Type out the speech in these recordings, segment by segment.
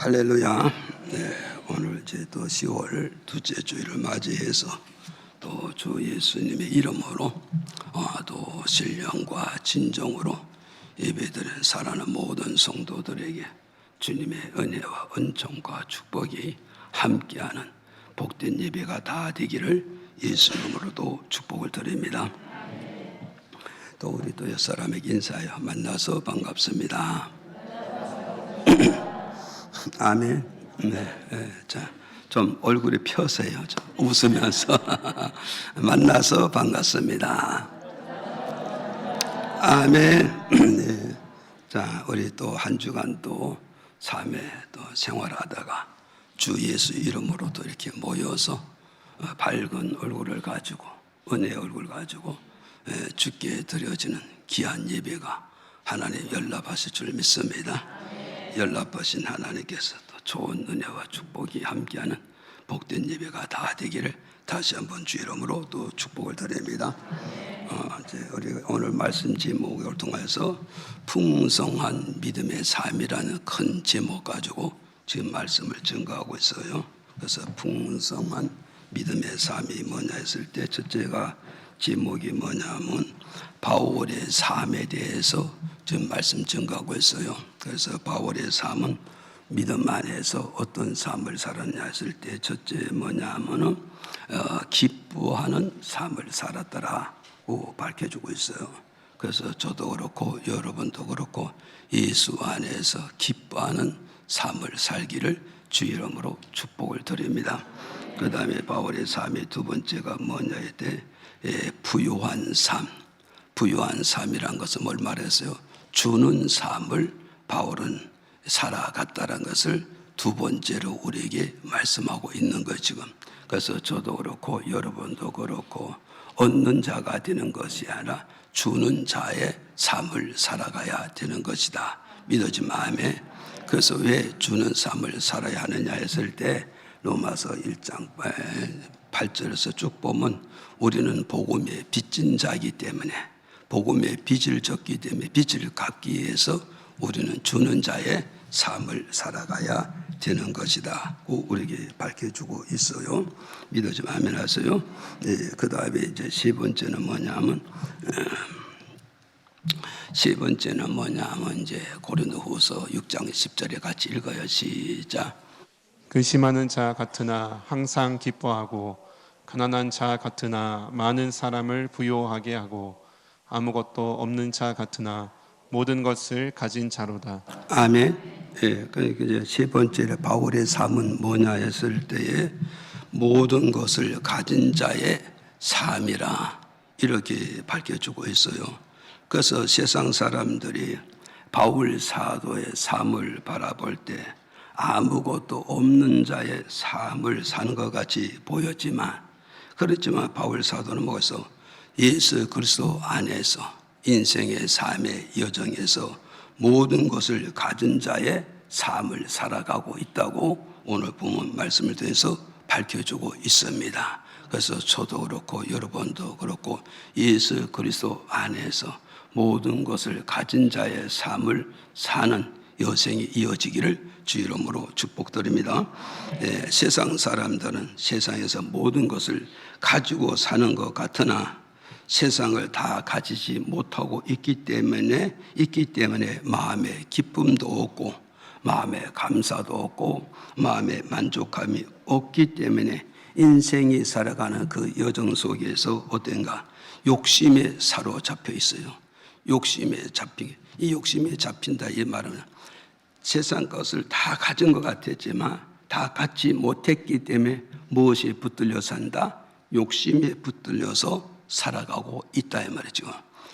할렐루야. 네, 오늘 이제 또 10월 둘째 주일을 맞이해서 또 주 예수님의 이름으로 또 신령과 진정으로 예배드리는 사랑하는 모든 성도들에게 주님의 은혜와 은총과 축복이 함께하는 복된 예배가 다 되기를 예수님으로도 축복을 드립니다. 또 우리 또 옆사람에게 인사하여 만나서 반갑습니다. 아멘. 네. 자, 좀 얼굴이 펴세요. 좀 웃으면서 만나서 반갑습니다. 아멘. 네. 자, 우리 또 한 주간 또 삶에 또 생활하다가 주 예수 이름으로 또 이렇게 모여서 밝은 얼굴을 가지고 은혜의 얼굴 가지고 주께 드려지는 귀한 예배가 하나님 연락하실 줄 믿습니다. 연락하신 하나님께서 또 좋은 은혜와 축복이 함께하는 복된 예배가 다 되기를 다시 한번 주 이름으로 또 축복을 드립니다. 이제 우리 오늘 말씀 제목을 통해서 풍성한 믿음의 삶이라는 큰 제목 가지고 지금 말씀을 증거하고 있어요. 그래서 풍성한 믿음의 삶이 뭐냐 했을 때 첫째가 제목이 뭐냐면 바울의 삶에 대해서 지금 말씀 증거하고 있어요. 그래서 바울의 삶은 믿음 안에서 어떤 삶을 살았냐 했을 때 첫째 뭐냐면은 기뻐하는 삶을 살았더라고 밝혀주고 있어요. 그래서 저도 그렇고 여러분도 그렇고 예수 안에서 기뻐하는 삶을 살기를 주 이름으로 축복을 드립니다. 그 다음에 바울의 삶의 두 번째가 뭐냐 할 때 부요한 삶. 부요한 삶이란 것은 뭘 말했어요? 주는 삶을 바울은 살아갔다는 것을 두 번째로 우리에게 말씀하고 있는 거예요 지금. 그래서 저도 그렇고 여러분도 그렇고 얻는 자가 되는 것이 아니라 주는 자의 삶을 살아가야 되는 것이다. 믿어지면 아멘. 그래서 왜 주는 삶을 살아야 하느냐 했을 때 로마서 1장 8절에서 쭉 보면 우리는 복음의 빚진 자이기 때문에 복음의 빚을 졌기 때문에 빚을 갚기 위해서 우리는 주는 자의 삶을 살아가야 되는 것이다. 우리에게 밝혀주고 있어요. 믿어지면 아멘 하세요. 네, 그 다음에 이제 세 번째는 뭐냐면 이제 고린도후서 6장 10절에 같이 읽어요. 시작. 근심하는 자 같으나 항상 기뻐하고 가난한 자 같으나 많은 사람을 부요하게 하고 아무것도 없는 자 같으나 모든 것을 가진 자로다. 아멘. 예, 그러니까 이제 세 번째로 바울의 삶은 뭐냐 했을 때에 모든 것을 가진 자의 삶이라 이렇게 밝혀주고 있어요. 그래서 세상 사람들이 바울 사도의 삶을 바라볼 때 아무것도 없는 자의 삶을 사는 것 같이 보였지만 그렇지만 바울 사도는 뭐겠어? 예수 그리스도 안에서 인생의 삶의 여정에서 모든 것을 가진 자의 삶을 살아가고 있다고 오늘 본문 말씀을 통해서 밝혀주고 있습니다. 그래서 저도 그렇고 여러분도 그렇고 예수 그리스도 안에서 모든 것을 가진 자의 삶을 사는 여생이 이어지기를 주 이름으로 축복드립니다. 세상 사람들은 세상에서 모든 것을 가지고 사는 것 같으나 세상을 다 가지지 못하고 있기 때문에 마음에 기쁨도 없고 마음에 감사도 없고 마음에 만족감이 없기 때문에 인생이 살아가는 그 여정 속에서 어떤가 욕심에 사로잡혀 있어요. 욕심에 잡힌다 이 말은 세상 것을 다 가진 것 같았지만 다 갖지 못했기 때문에 무엇이 붙들려 산다? 욕심에 붙들려서 살아가고 있다 이 말이죠.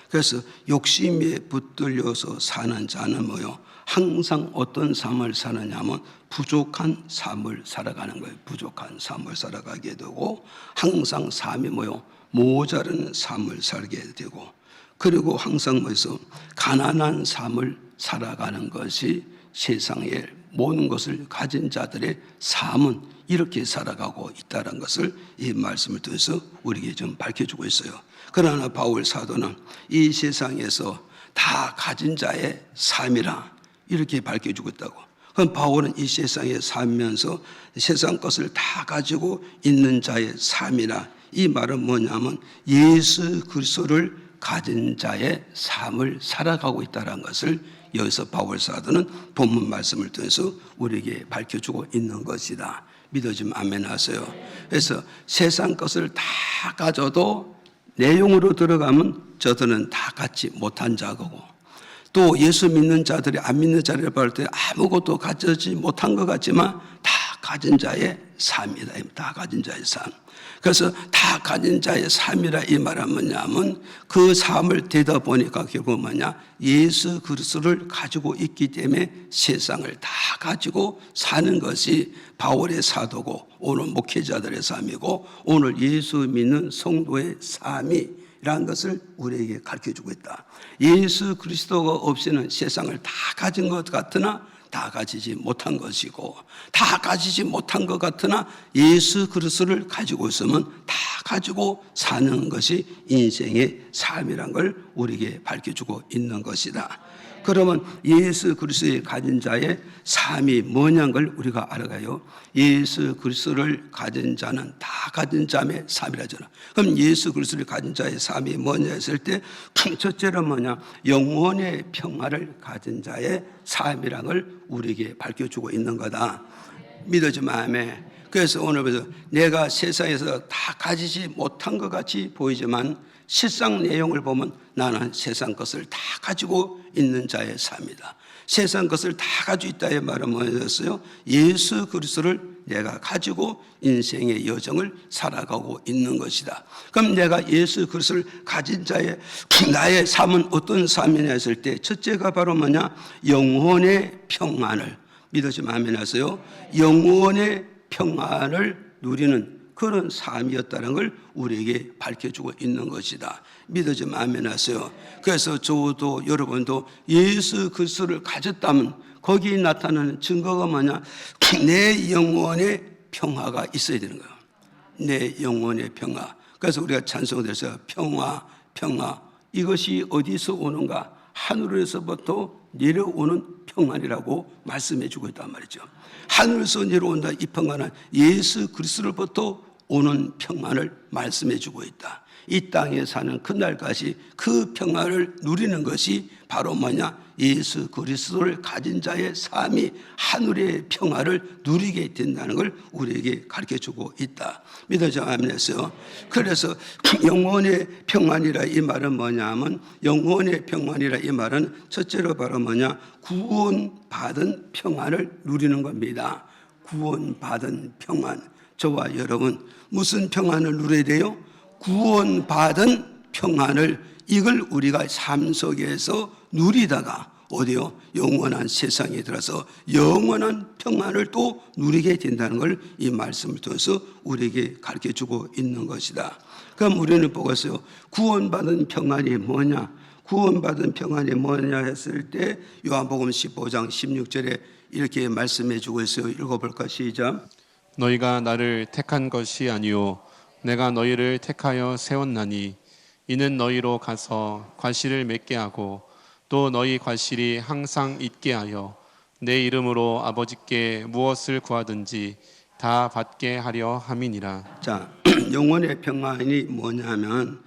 그래서 욕심에 붙들려서 사는 자는 뭐요? 항상 어떤 삶을 사느냐면 부족한 삶을 살아가는 거예요. 부족한 삶을 살아가게 되고 항상 삶이 뭐요? 모자른 삶을 살게 되고 그리고 항상 뭐에서 가난한 삶을 살아가는 것이 세상의 모든 것을 가진 자들의 삶은 이렇게 살아가고 있다는 것을 이 말씀을 통해서 우리에게 좀 밝혀주고 있어요. 그러나 바울 사도는 이 세상에서 다 가진 자의 삶이라 이렇게 밝혀주고 있다고. 그럼 바울은 이 세상에 살면서 세상 것을 다 가지고 있는 자의 삶이라, 이 말은 뭐냐면 예수 그리스도를 가진 자의 삶을 살아가고 있다는 것을 여기서 바울 사도는 본문 말씀을 통해서 우리에게 밝혀주고 있는 것이다. 믿어지면 아멘 하세요. 그래서 세상 것을 다 가져도 내용으로 들어가면 저들은 다 갖지 못한 자고, 또 예수 믿는 자들이 안 믿는 자를 볼 때 아무것도 가지지 못한 것 같지만 다 가진 자의 삶이다. 다 가진 자의 삶. 그래서 다 가진 자의 삶이라 이 말은 뭐냐면 그 삶을 되다 보니까 결국 뭐냐, 예수 그리스도를 가지고 있기 때문에 세상을 다 가지고 사는 것이 바울의 사도고 오늘 목회자들의 삶이고 오늘 예수 믿는 성도의 삶이라는 것을 우리에게 가르쳐주고 있다. 예수 그리스도가 없이는 세상을 다 가진 것 같으나 다 가지지 못한 것이고, 다 가지지 못한 것 같으나 예수 그리스도를 가지고 있으면 다 가지고 사는 것이 인생의 삶이란 걸 우리에게 밝혀주고 있는 것이다. 그러면 예수 그리스도의 가진 자의 삶이 뭐냐는 걸 우리가 알아가요. 예수 그리스도를 가진 자는 다 가진 자의 삶이라잖아. 그럼 예수 그리스도를 가진 자의 삶이 뭐냐 했을 때 첫째는 뭐냐, 영혼의 평화를 가진 자의 삶이라는 걸 우리에게 밝혀주고 있는 거다. 믿어지면 아멘. 그래서 오늘부터 내가 세상에서 다 가지지 못한 것 같이 보이지만 실상 내용을 보면 나는 세상 것을 다 가지고 있는 자의 삶이다. 세상 것을 다 가지고 있다의 말은 뭐였어요? 예수 그리스도를 내가 가지고 인생의 여정을 살아가고 있는 것이다. 그럼 내가 예수 그리스도를 가진 자의 나의 삶은 어떤 삶이냐 했을 때 첫째가 바로 뭐냐? 영혼의 평안을, 믿으시면 아멘 하세요. 영혼의 평안을 누리는 그런 삶이었다는 걸 우리에게 밝혀주고 있는 것이다. 믿어지면 아멘 하세요. 그래서 저도 여러분도 예수 그리스도를 가졌다면 거기에 나타나는 증거가 뭐냐? 내 영혼의 평화가 있어야 되는 거예요. 내 영혼의 평화. 그래서 우리가 찬송에서 평화, 평화, 이것이 어디서 오는가? 하늘에서부터 내려오는 평안이라고 말씀해 주고 있단 말이죠. 하늘에서 내려온다 이 평안은 예수 그리스도로부터 오는 평안을 말씀해 주고 있다. 이 땅에 사는 그날까지 그 평안을 누리는 것이 바로 뭐냐? 예수 그리스도를 가진 자의 삶이 하늘의 평안을 누리게 된다는 걸 우리에게 가르쳐주고 있다. 믿어져 아멘했어요. 그래서 영혼의 평안이라 이 말은 뭐냐면, 영혼의 평안이라 이 말은 첫째로 바로 뭐냐? 구원받은 평안을 누리는 겁니다. 구원받은 평안. 저와 여러분 무슨 평안을 누려야 돼요? 구원받은 평안을, 이걸 우리가 삶 속에서 누리다가 어디요? 영원한 세상에 들어서 영원한 평안을 또 누리게 된다는 걸 이 말씀을 통해서 우리에게 가르쳐주고 있는 것이다. 그럼 우리는 보겠어요. 구원받은 평안이 뭐냐? 구원받은 평안이 뭐냐 했을 때 요한복음 15장 16절에 이렇게 말씀해 주고 있어요. 읽어볼까? 시작. 너희가 나를 택한 것이 아니요 내가 너희를 택하여 세웠나니 이는 너희로 가서 과실을 맺게 하고 또 너희 과실이 항상 있게 하여 내 이름으로 아버지께 무엇을 구하든지 다 받게 하려 함이니라. 자, 영혼의 평안이 뭐냐면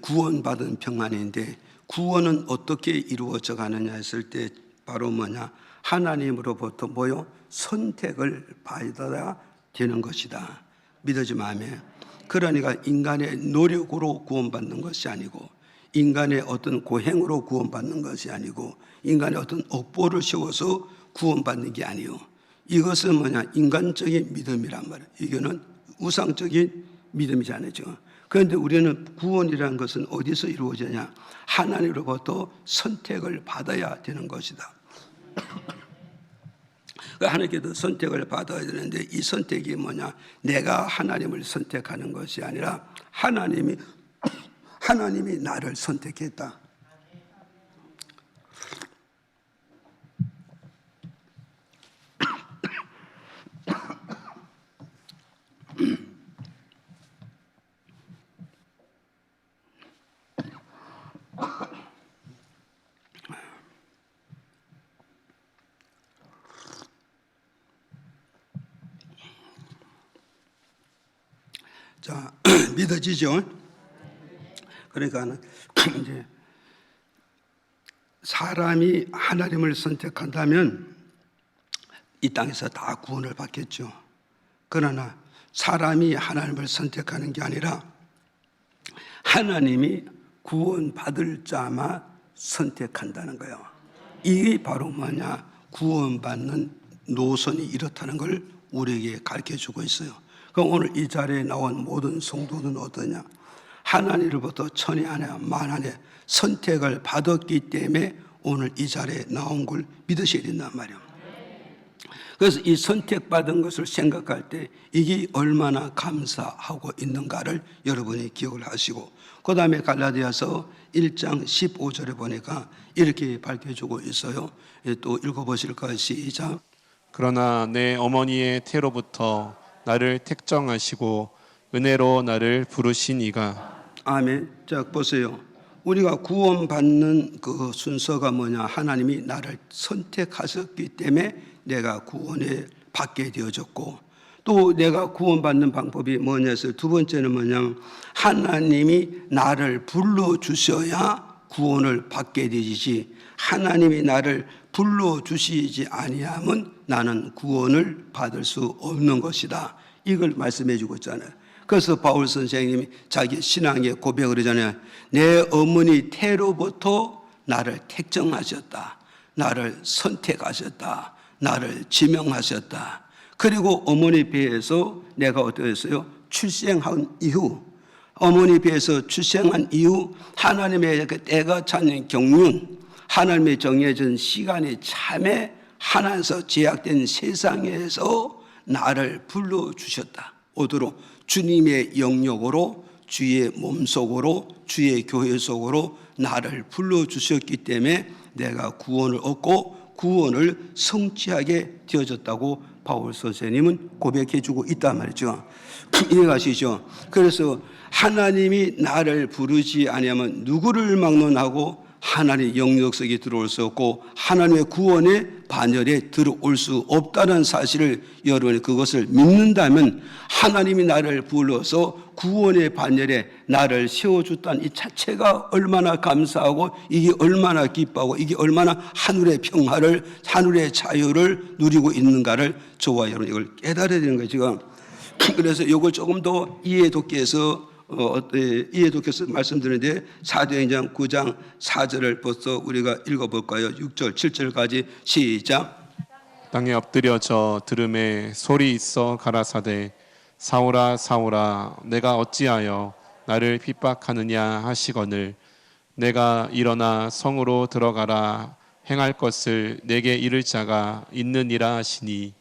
구원받은 평안인데, 구원은 어떻게 이루어져 가느냐 했을 때 바로 뭐냐? 하나님으로부터 뭐요? 선택을 받아야 되는 것이다. 믿어지면 아멘. 그러니까 인간의 노력으로 구원받는 것이 아니고, 인간의 어떤 고행으로 구원받는 것이 아니고, 인간의 어떤 업보를 세워서 구원받는 게 아니요. 이것은 뭐냐? 인간적인 믿음이란 말이에요. 이거는 우상적인 믿음이지 않죠. 그런데 우리는 구원이라는 것은 어디서 이루어지냐? 하나님으로부터 선택을 받아야 되는 것이다. 하나님께서 선택을 받아야 되는데, 이 선택이 뭐냐? 내가 하나님을 선택하는 것이 아니라 하나님이 나를 선택했다. 자, 믿어지죠? 그러니까 이제 사람이 하나님을 선택한다면 이 땅에서 다 구원을 받겠죠. 그러나 사람이 하나님을 선택하는 게 아니라 하나님이 구원받을 자만 선택한다는 거예요. 이게 바로 뭐냐? 구원받는 노선이 이렇다는 걸 우리에게 가르쳐주고 있어요. 그럼 오늘 이 자리에 나온 모든 성도는 어떠냐? 하나님으로부터 천이 아니라 만하에 선택을 받았기 때문에 오늘 이 자리에 나온 걸 믿으셔야 된단 말이에요. 그래서 이 선택받은 것을 생각할 때 이게 얼마나 감사하고 있는가를 여러분이 기억을 하시고, 그 다음에 갈라디아서 1장 15절에 보니까 이렇게 밝혀주고 있어요. 또 읽어보실까요? 시작. 그러나 내 어머니의 태로부터 나를 택정하시고 은혜로 나를 부르신 이가. 아멘. 자, 보세요. 우리가 구원받는 그 순서가 뭐냐? 하나님이 나를 선택하셨기 때문에 내가 구원을 받게 되어졌고, 또 내가 구원받는 방법이 뭐냐 해서 두 번째는 뭐냐? 하나님이 나를 불러주셔야 구원을 받게 되지, 하나님이 나를 불러주시지 아니하면 나는 구원을 받을 수 없는 것이다. 이걸 말씀해 주고 있잖아요. 그래서 바울 선생님이 자기 신앙의 고백을 하잖아요. 내 어머니 태로부터 나를 택정하셨다. 나를 선택하셨다. 나를 지명하셨다. 그리고 어머니 배에서 내가 어떠했어요? 출생한 이후, 어머니 배에서 출생한 이후 하나님의 그 때가 찾는 경륜, 하나님의 정해진 시간이 참에 하나에서 제약된 세상에서 나를 불러주셨다. 오도록 주님의 영역으로, 주의 몸속으로, 주의 교회 속으로 나를 불러주셨기 때문에 내가 구원을 얻고 구원을 성취하게 되어졌다고 바울 선생님은 고백해주고 있단 말이죠. 이해가시죠? 그래서 하나님이 나를 부르지 아니하면 누구를 막론하고 하나님의 영역 속에 들어올 수 없고 하나님의 구원의 반열에 들어올 수 없다는 사실을 여러분이 그것을 믿는다면, 하나님이 나를 불러서 구원의 반열에 나를 세워줬다는 이 자체가 얼마나 감사하고 이게 얼마나 기뻐하고 이게 얼마나 하늘의 평화를, 하늘의 자유를 누리고 있는가를 저와 여러분 이걸 깨달아야 되는 거예요 지금. 그래서 이걸 조금 더 이해돋게 해서 이해독해서 말씀드리는데, 사도행전 9장 4절을 벌써 우리가 읽어볼까요? 6절 7절까지 시작. 땅에 엎드려져 들음에 소리 있어 가라사대 사오라 사오라 내가 어찌하여 나를 핍박하느냐 하시거늘 내가 일어나 성으로 들어가라 행할 것을 내게 이를 자가 있느니라 하시니,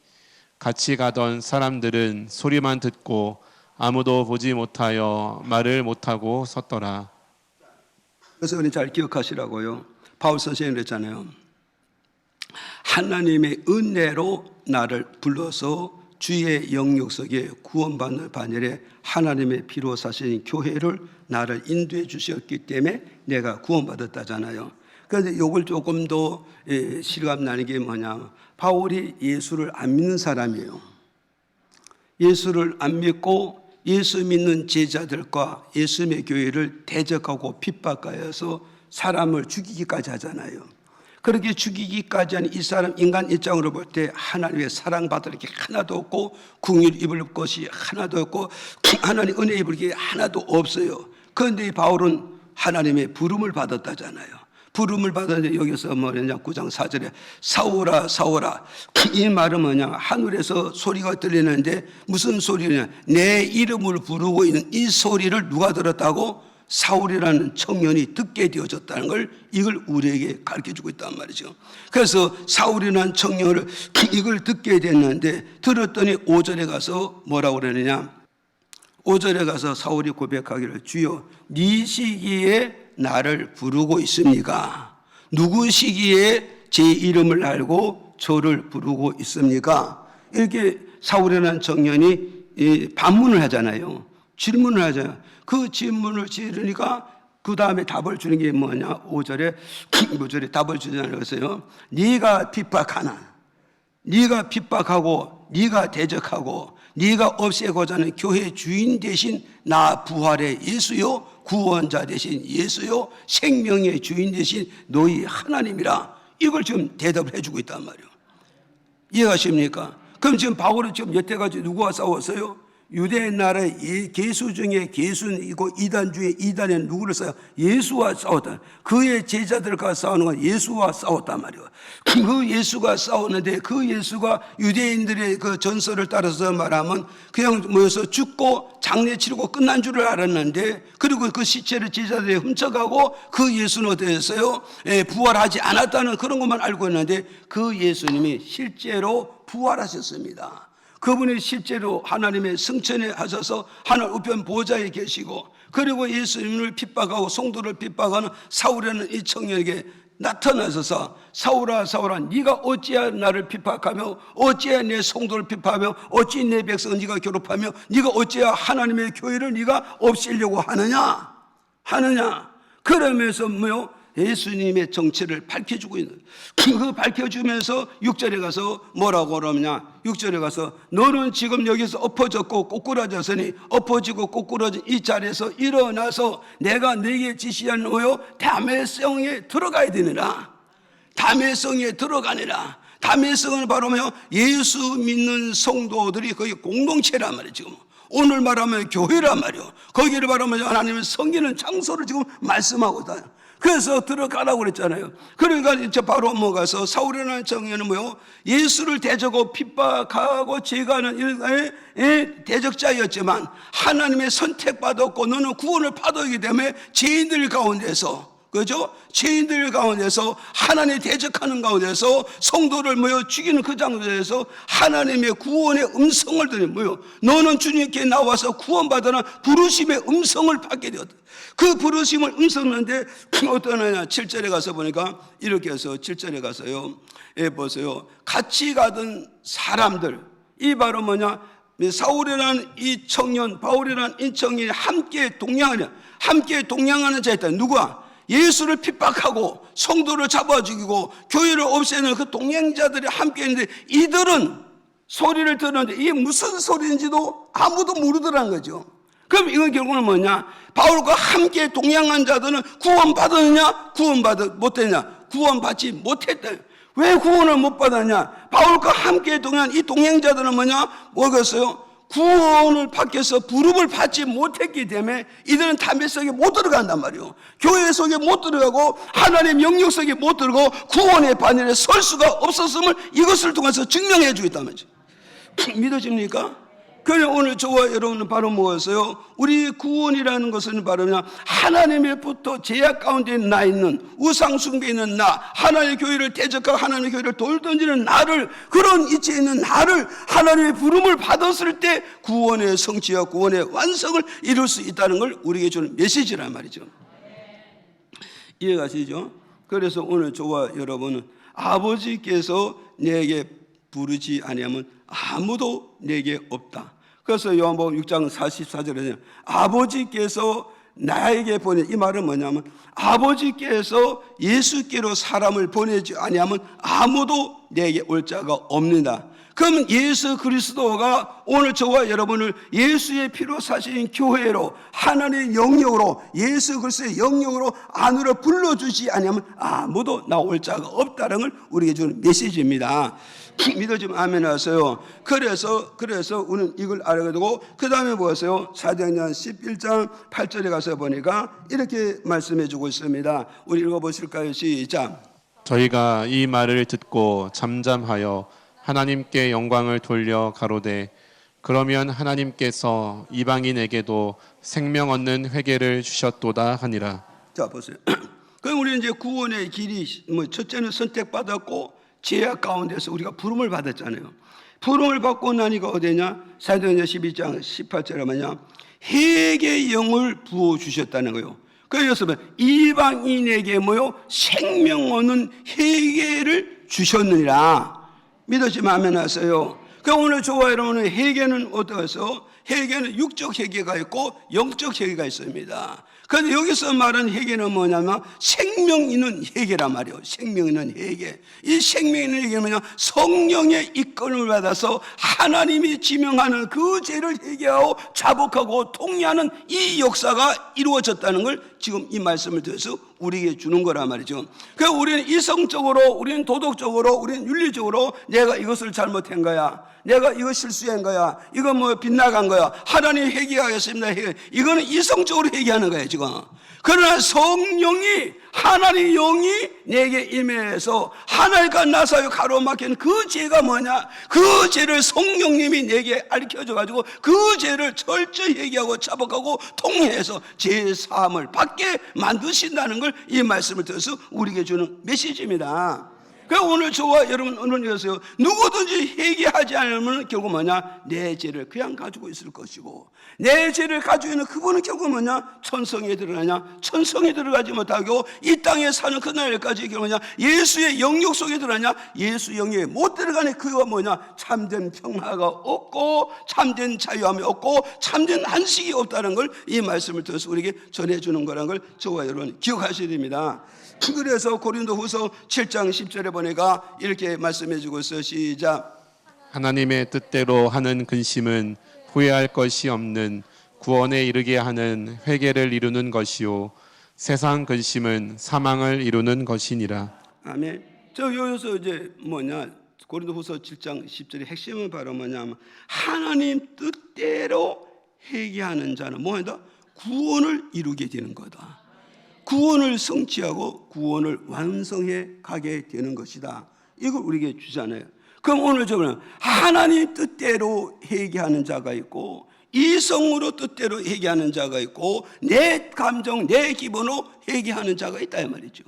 같이 가던 사람들은 소리만 듣고 아무도 보지 못하여 말을 못하고 섰더라. 그래서 우리 잘 기억하시라고요. 바울 선생님이 그랬잖아요. 하나님의 은혜로 나를 불러서 주의 영역 속에 구원받는 반열에 하나님의 피로 사신 교회를 나를 인도해 주셨기 때문에 내가 구원받았다잖아요. 그런데 이걸 조금 더 실감나는 게 뭐냐? 바울이 예수를 안 믿는 사람이에요. 예수를 안 믿고 예수 믿는 제자들과 예수님의 교회를 대적하고 핍박하여서 사람을 죽이기까지 하잖아요. 그렇게 죽이기까지 한 이 사람 인간 입장으로 볼 때 하나님의 사랑받을 게 하나도 없고 긍휼 입을 것이 하나도 없고 하나님 은혜 입을 게 하나도 없어요. 그런데 바울은 하나님의 부름을 받았다잖아요. 부름을 받았는데 여기서 뭐냐 9장 4절에 사오라 사오라, 이 말은 뭐냐? 하늘에서 소리가 들리는데 무슨 소리냐? 내 이름을 부르고 있는 이 소리를 누가 들었다고? 사울이라는 청년이 듣게 되어졌다는 걸, 이걸 우리에게 가르쳐주고 있단 말이죠. 그래서 사울이라는 청년을 이걸 듣게 됐는데, 들었더니 5절에 가서 뭐라고 그러느냐? 5절에 가서 사울이 고백하기를, 주여 네 시기에 나를 부르고 있습니까? 누구 시기에 제 이름을 알고 저를 부르고 있습니까? 이렇게 사울이라는 청년이 반문을 하잖아요. 질문을 하잖아요. 그 질문을 지르니까 그 다음에 답을 주는 게 뭐냐? 5절에 답을 주잖아요. 그래서요, 네가 핍박하나, 네가 핍박하고 네가 대적하고 네가 없애고자 하는 교회 주인 대신 나 부활의 예수요 구원자 대신 예수요 생명의 주인 대신 너희 하나님이라. 이걸 지금 대답을 해주고 있단 말이에요. 이해가십니까? 그럼 지금 바울은 지금 여태까지 누구와 싸웠어요? 유대 나라의 계수 중에 계수이고 이단 중에 이단에 누구를 싸워? 예수와 싸웠다. 그의 제자들과 싸우는 건 예수와 싸웠단 말이에요. 그 예수가 싸웠는데 그 예수가 유대인들의 그 전설을 따라서 말하면 그냥 모여서 죽고 장례 치르고 끝난 줄을 알았는데, 그리고 그 시체를 제자들이 훔쳐가고 그 예수는 어땠어요? 부활하지 않았다는 그런 것만 알고 있는데 그 예수님이 실제로 부활하셨습니다. 그분이 실제로 하나님의 승천에 하셔서 하늘 우편 보좌에 계시고, 그리고 예수님을 핍박하고 성도를 핍박하는 사울이라는 이 청년에게 나타나셔서 사울아 사울아 네가 어찌하여 나를 핍박하며 어찌하여 내 성도를 핍박하며 어찌 내 백성을 네가 괴롭하며 네가 어찌하여 하나님의 교회를 네가 없애려고 하느냐. 그러면서 뭐요? 예수님의 정체를 밝혀주고 있는, 그 밝혀주면서 6절에 가서 뭐라고 그러냐? 6절에 가서 너는 지금 여기서 엎어졌고 꼬꾸라졌으니 엎어지고 꼬꾸라진 이 자리에서 일어나서 내가 너에게 지시한 뭐요? 다메성에 들어가야 되느라. 다메성에 들어가느라. 다메성은 바로 뭐요? 예수 믿는 성도들이 거의 공동체란 말이에요. 지금 오늘 말하면 교회란 말이에요. 거기를 말하면 하나님의 섬기는 장소를 지금 말씀하고 있다. 그래서 들어가라고 그랬잖아요. 그러니까 이제 바로 가서 사울이라는 청년은 뭐요? 예수를 대적하고 핍박하고 제거하는 이런 대적자였지만 하나님의 선택받았고 너는 구원을 받았기 때문에 죄인들 가운데서, 그죠? 죄인들 가운데서 하나님의 대적하는 가운데서 성도를 죽이는 그 장소에서 하나님의 구원의 음성을 들으면 너는 주님께 나와서 구원받으라 부르심의 음성을 받게 되었다. 그 부르심을 음성하는데 어떠느냐? 7절에 가서 보니까 이렇게 해서 7절에 가서요. 보세요. 같이 가던 사람들, 이 바로 뭐냐? 사울이라는 이 청년, 바울이라는 이 청년이 함께 동행하는 자 있다. 누구야? 예수를 핍박하고 성도를 잡아 죽이고 교회를 없애는 그 동행자들이 함께 있는데 이들은 소리를 듣는데 이게 무슨 소리인지도 아무도 모르더라는 거죠. 그럼 이건 결국은 뭐냐? 바울과 함께 동행한 자들은 구원받았느냐? 못했냐? 구원받지 못했다. 왜 구원을 못 받았냐? 바울과 함께 동행한 이 동행자들은 뭐겠어요? 구원을 받기 위해서 부름을 받지 못했기 때문에 이들은 담배 속에 못 들어간단 말이에요. 교회 속에 못 들어가고 하나님 영역 속에 못 들어가고 구원의 반열에 설 수가 없었음을 이것을 통해서 증명해 주겠다는 거죠. 믿어집니까? 그래서 오늘 저와 여러분은 바로 뭐였어요? 우리 구원이라는 것은 바로 그냥 하나님의부터 제약 가운데 나 있는 우상 숭배에 있는 나, 하나님의 교회를 대적하고 하나님의 교회를 돌 던지는 나를, 그런 이치에 있는 나를 하나님의 부름을 받았을 때 구원의 성취와 구원의 완성을 이룰 수 있다는 걸 우리에게 주는 메시지란 말이죠. 이해가시죠? 그래서 오늘 저와 여러분은 아버지께서 내게 부르지 아니하면 아무도 내게 없다. 그래서 요한복음 6장 44절에 아버지께서 나에게 보내, 이 말은 뭐냐면 아버지께서 예수께로 사람을 보내지 아니하면 아무도 내게 올 자가 없는다. 그러면 예수 그리스도가 오늘 저와 여러분을 예수의 피로 사신 교회로, 하나님의 영역으로, 예수 그리스도의 영역으로 안으로 불러주지 아니하면 아무도 나올 자가 없다는 걸 우리에게 주는 메시지입니다. 믿어지면 아멘 하세요. 그래서 우리는 이걸 알아야 되고, 그 다음에 뭐였어요? 사도행전 11장 8절에 가서 보니까 이렇게 말씀해 주고 있습니다. 우리 읽어보실까요? 시작. 저희가 이 말을 듣고 잠잠하여 하나님께 영광을 돌려 가로되 그러면 하나님께서 이방인에게도 생명 얻는 회개를 주셨도다 하니라. 자 보세요. 그럼 우리는 이제 구원의 길이 첫째는 선택받았고 제약 가운데서 우리가 부름을 받았잖아요. 부름을 받고 나니까 어디냐? 사도행전 12장 18절에 뭐냐? 회개의 영을 부어주셨다는 거예요. 그래서 이방인에게 생명 얻는 회개를 주셨느니라. 믿으시면 아멘 하세요. 그럼 오늘 저와 여러분은 회개는 어떠해서? 회개는 육적 회개가 있고 영적 회개가 있습니다. 그런데 여기서 말하는 회개는 뭐냐면 생명 있는 회개란 말이에요. 생명 있는 회개. 이 생명 있는 회개는 뭐냐? 성령의 이끌림을 받아서 하나님이 지명하는 그 죄를 회개하고 자복하고 통회하는 이 역사가 이루어졌다는 걸 지금 이 말씀을 들어서 우리에게 주는 거란 말이죠. 그러니까 우리는 이성적으로, 우리는 도덕적으로, 우리는 윤리적으로 내가 이것을 잘못한 거야, 내가 이거 실수한 거야, 이거 뭐 빗나간 거야, 하나님 회개하겠습니다. 이거는 이성적으로 회개하는 거예요 지금. 그러나 성령이, 하나님의 영이 내게 임해서 하나님과 나 사이에 가로막힌 그 죄가 뭐냐, 그 죄를 성령님이 내게 알려줘 가지고 그 죄를 철저히 회개하고 자복하고 통회해서 죄 사함을 받게 만드신다는 걸 이 말씀을 들어서 우리에게 주는 메시지입니다. 그러니까 오늘 저와 여러분 오늘 여기서 누구든지 회개하지 않으면 결국 뭐냐, 내 죄를 그냥 가지고 있을 것이고, 내 죄를 가지고 있는 그분은 결국 뭐냐, 천성에 들어가냐, 천성에 들어가지 못하고 이 땅에 사는 그날까지 결국 뭐냐, 예수의 영역 속에 들어가냐, 예수 영역에 못 들어가는 그가 뭐냐, 참된 평화가 없고 참된 자유함이 없고 참된 안식이 없다는 걸 이 말씀을 들어서 우리에게 전해주는 거라는 걸 저와 여러분 기억하셔야 됩니다. 그래서 고린도후서 7장 10절에 보니까 이렇게 말씀해 주고 있어요. 시작. 하나님의 뜻대로 하는 근심은 후회할 것이 없는 구원에 이르게 하는 회개를 이루는 것이요 세상 근심은 사망을 이루는 것이니라. 아멘. 저 여기서 이제 뭐냐, 고린도후서 7장 10절의 핵심은 바로 뭐냐면 하나님 뜻대로 회개하는 자는 뭐다? 구원을 이루게 되는 거다. 구원을 성취하고 구원을 완성해 가게 되는 것이다. 이걸 우리에게 주잖아요. 그럼 오늘 저는 하나님 뜻대로 회개하는 자가 있고 이성으로 뜻대로 회개하는 자가 있고 내 감정, 내 기분으로 회개하는 자가 있다 이 말이죠.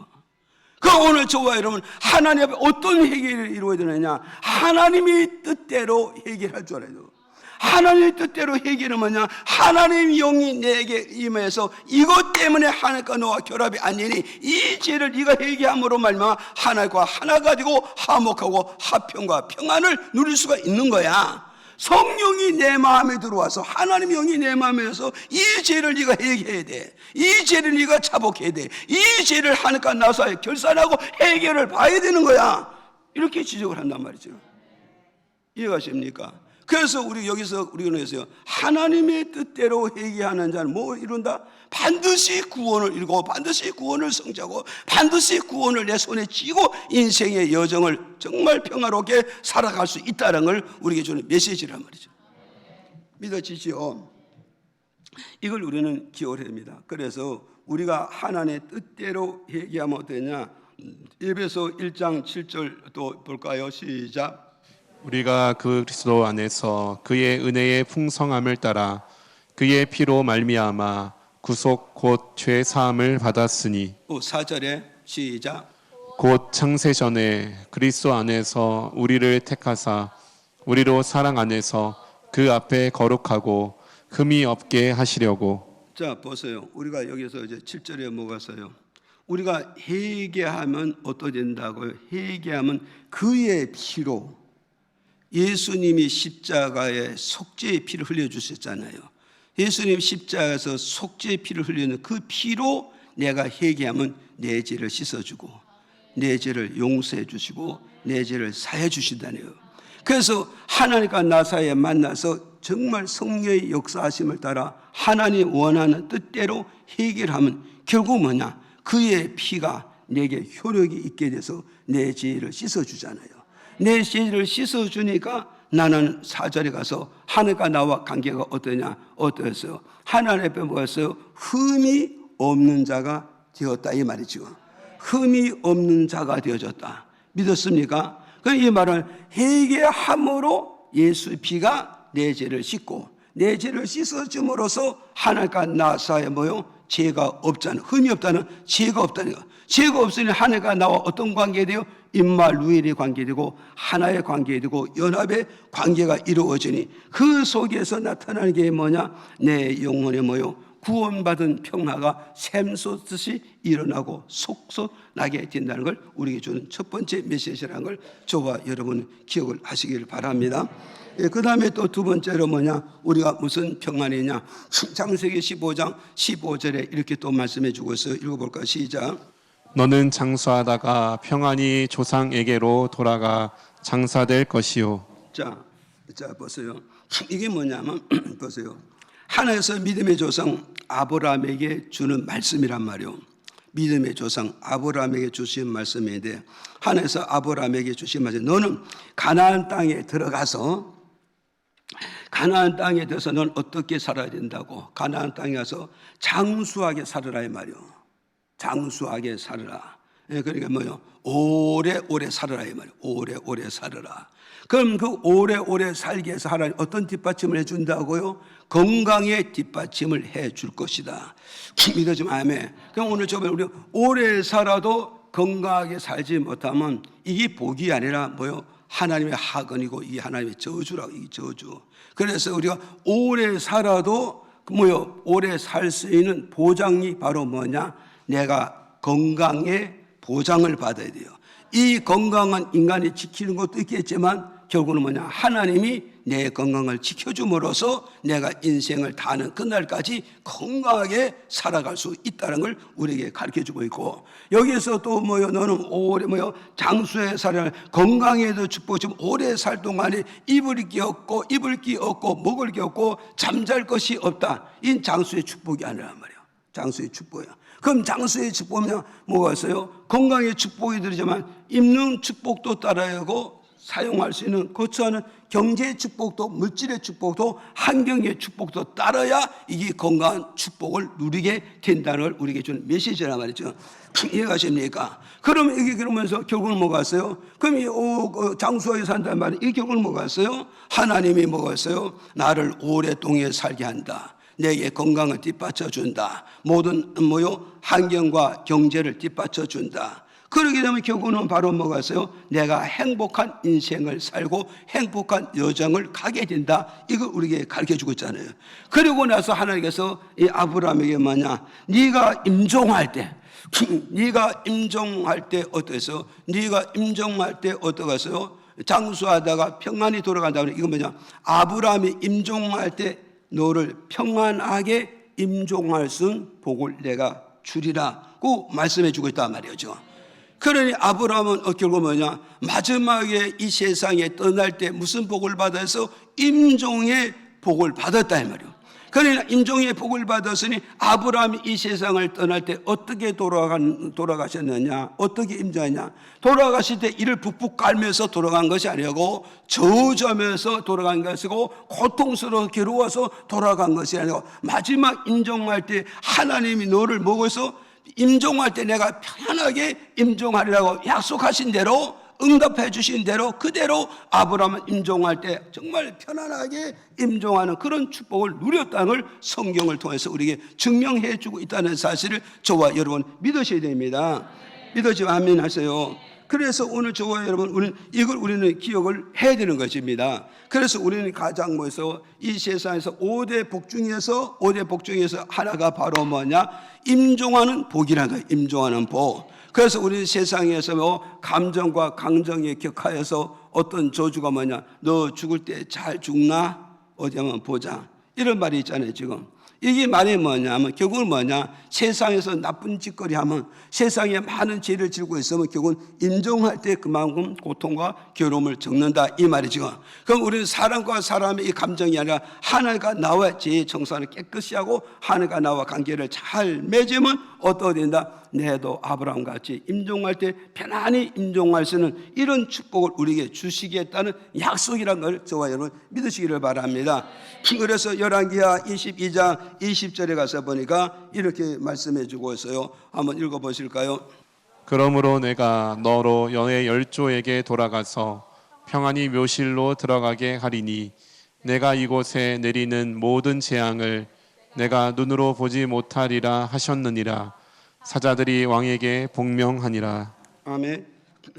그럼 오늘 저와 여러분 하나님 앞에 어떤 회개를 이루어야 되느냐? 하나님의 뜻대로 회개할 줄 알아야 돼요. 하나님의 뜻대로 회개는 뭐냐? 하나님 영이 내게 임해서 이것 때문에 하나님과 너와 결합이 안 되니 이 죄를 네가 회개함으로 말미암아 하나님과 하나 가지고 화목하고 화평과 평안을 누릴 수가 있는 거야. 성령이 내 마음에 들어와서 하나님 영이 내 마음에서 이 죄를 네가 회개해야 돼. 이 죄를 네가 자복해야 돼. 이 죄를 하나님과 나 사이에 결산하고 해결을 봐야 되는 거야. 이렇게 지적을 한단 말이죠. 이해가십니까? 그래서 우리 여기서 우리는 해서요, 하나님의 뜻대로 회개하는 자는 뭐 이룬다? 반드시 구원을 이루고 반드시 구원을 성취하고 반드시 구원을 내 손에 쥐고 인생의 여정을 정말 평화롭게 살아갈 수 있다는 걸 우리에게 주는 메시지란 말이죠. 믿어지지요? 이걸 우리는 기억을 해야 됩니다. 그래서 우리가 하나님의 뜻대로 회개하면 어떠냐? 에베소 1장 7절 또 볼까요? 시작. 우리가 그리스도 안에서 그의 은혜의 풍성함을 따라 그의 피로 말미암아 구속 곧 죄 사함을 받았으니 4절에 시작. 곧 창세 전에 그리스도 안에서 우리를 택하사 우리로 사랑 안에서 그 앞에 거룩하고 흠이 없게 하시려고. 자 보세요. 우리가 여기서 이제 7절에 뭐가 써요? 우리가 회개하면 어떻게 된다고요? 회개하면 그의 피로, 예수님이 십자가에 속죄의 피를 흘려주셨잖아요. 예수님 십자가에서 속죄의 피를 흘리는 그 피로 내가 회개하면 내 죄를 씻어주고 내 죄를 용서해 주시고 내 죄를 사해 주신다네요. 그래서 하나님과 나 사이에 만나서 정말 성령의 역사하심을 따라 하나님 원하는 뜻대로 회개하면 결국 뭐냐? 그의 피가 내게 효력이 있게 돼서 내 죄를 씻어주잖아요. 내 죄를 씻어주니까 나는 4절에 가서 하나님과 나와 관계가 어떠냐? 어떠했어요? 하나님 앞에 뭐였어요? 흠이 없는 자가 되었다 이 말이죠. 흠이 없는 자가 되어졌다. 믿었습니까? 이 말은 회개함으로 예수의 피가 내 죄를 씻고 내 죄를 씻어줌으로써 하나님과 나 사이에 뭐요? 죄가 없잖아. 흠이 없다는 죄가 없다는 거. 죄가 없으니 하나님과 나와 어떤 관계가 돼요? 임마누엘의 관계되고 하나의 관계되고 연합의 관계가 이루어지니 그 속에서 나타나는 게 뭐냐? 내 영혼의 뭐요? 구원받은 평화가 샘솟듯이 일어나고 속속나게 된다는 걸 우리에게 주는 첫 번째 메시지라는 걸 저와 여러분 기억을 하시길 바랍니다. 그 다음에 또 두 번째로 뭐냐, 우리가 무슨 평안이냐, 창세기 15장 15절에 이렇게 또 말씀해 주고 있어요. 읽어볼까? 시작. 너는 장수하다가 평안히 조상에게로 돌아가 장사될 것이요. 자 보세요. 이게 뭐냐면 보세요. 하나님께서 믿음의 조상 아브라함에게 주는 말씀이란 말이요. 믿음의 조상 아브라함에게 주신 말씀인데, 하나님께서 아브라함에게 주신 말씀, 너는 가나안 땅에 들어가서 넌 어떻게 살아야 된다고? 가나안 땅에 가서 장수하게 살으라 이 말이요. 장수하게 살으라. 그러니까 뭐요? 오래오래 살으라 이 말이요. 오래오래 살으라. 그럼 그 오래오래 살게 해서 하나님 어떤 뒷받침을 해준다고요? 건강의 뒷받침을 해줄 것이다. 믿어지면 아멘. 그럼 오늘 저번에 우리 오래 살아도 건강하게 살지 못하면 이게 복이 아니라 뭐요? 하나님의 학언이고 이게 하나님의 저주라고. 이 저주. 그래서 우리가 오래 살아도 뭐요? 오래 살 수 있는 보장이 바로 뭐냐? 내가 건강의 보장을 받아야 돼요. 이 건강한 인간이 지키는 것도 있겠지만 결국은 뭐냐? 하나님이 내 건강을 지켜줌으로써 내가 인생을 다하는 그날까지 건강하게 살아갈 수 있다는 걸 우리에게 가르쳐주고 있고, 여기에서 또 뭐요? 너는 오래 뭐요? 장수의 살을 건강에도 축복, 지금 오래 살 동안에 입을 게 없고 먹을 게 없고 잠잘 것이 없다. 이 장수의 축복이 아니란 말이에요. 장수의 축복이야. 그럼 장수의 축복이면 뭐가 있어요? 건강의 축복이 들지만 입는 축복도 따라야 하고, 사용할 수 있는 거처하는 경제의 축복도, 물질의 축복도, 환경의 축복도 따라야 이게 건강한 축복을 누리게 된다는 걸 우리에게 주는 메시지란 말이죠. 이해가십니까? 그럼 이게 그러면서 결국은 뭐가 있어요? 그럼 이 장수하게 산다는 말은 이 결국은 뭐가 있어요? 하나님이 뭐가 있어요? 나를 오랫동안 살게 한다. 내게 건강을 뒷받쳐 준다. 모든 뭐요? 환경과 경제를 뒷받쳐 준다. 그러게 되면 결국은 바로 뭐가 있어요? 내가 행복한 인생을 살고 행복한 여정을 가게 된다. 이걸 우리에게 가르쳐주고 있잖아요. 그리고 나서 하나님께서 이 아브라함에게 뭐냐? 네가 임종할 때 어떠했어요? 네가 임종할 때 어떠겠어요? 장수하다가 평안히 돌아간다고. 이건 뭐냐? 아브라함이 임종할 때 너를 평안하게 임종할 수 있는 복을 내가 주리라고 말씀해 주고 있단 말이죠. 그러니 아브라함은 결국 뭐냐? 마지막에 이 세상에 떠날 때 무슨 복을 받아서? 임종의 복을 받았다 이 말이에요. 그러나 임종의 복을 받았으니 아브라함이 이 세상을 떠날 때 어떻게 돌아가셨느냐? 어떻게 임종했냐? 돌아가실 때 이를 북북 깔면서 돌아간 것이 아니고 저주하면서 돌아간 것이고 고통스러워 괴로워서 돌아간 것이 아니고 마지막 임종할 때 하나님이 너를 먹어서 임종할 때 내가 편안하게 임종하리라고 약속하신 대로, 응답해 주신 대로 그대로 아브라함은 임종할 때 정말 편안하게 임종하는 그런 축복을 누렸다는 걸 성경을 통해서 우리에게 증명해 주고 있다는 사실을 저와 여러분 믿으셔야 됩니다. 믿으시면 아멘 하세요. 그래서 오늘 저와 여러분 우리는 기억을 해야 되는 것입니다. 그래서 우리는 가장 뭐해서 이 세상에서 5대 복 중에서 하나가 바로 뭐냐? 임종하는 복이라는 거예요. 임종하는 복. 그래서 우리 세상에서 뭐 감정과 강정에 격하여서 어떤 저주가 뭐냐? 너 죽을 때 잘 죽나? 어디 한번 보자. 이런 말이 있잖아요, 지금. 이게 말이 뭐냐면 결국은 뭐냐? 세상에서 나쁜 짓거리 하면, 세상에 많은 죄를 지고 있으면 결국은 임종할 때 그만큼 고통과 괴로움을 겪는다 이 말이죠. 그럼 우리는 사람과 사람의 이 감정이 아니라 하나님과 나와 죄의 청산을 깨끗이 하고 하나님과 나와 관계를 잘 맺으면 어떻게 된다? 내도 아브라함 같이 임종할 때 편안히 임종할 수 있는 이런 축복을 우리에게 주시겠다는 약속이라는 걸 저와 여러분 믿으시기를 바랍니다. 그래서 열왕기하 22장 20절에 가서 보니까 이렇게 말씀해 주고 있어요. 한번 읽어 보실까요? 그러므로 내가 너로 너의 열조에게 돌아가서 평안히 묘실로 들어가게 하리니 내가 이곳에 내리는 모든 재앙을 내가 눈으로 보지 못하리라 하셨느니라. 사자들이 왕에게 복명하니라. 아멘.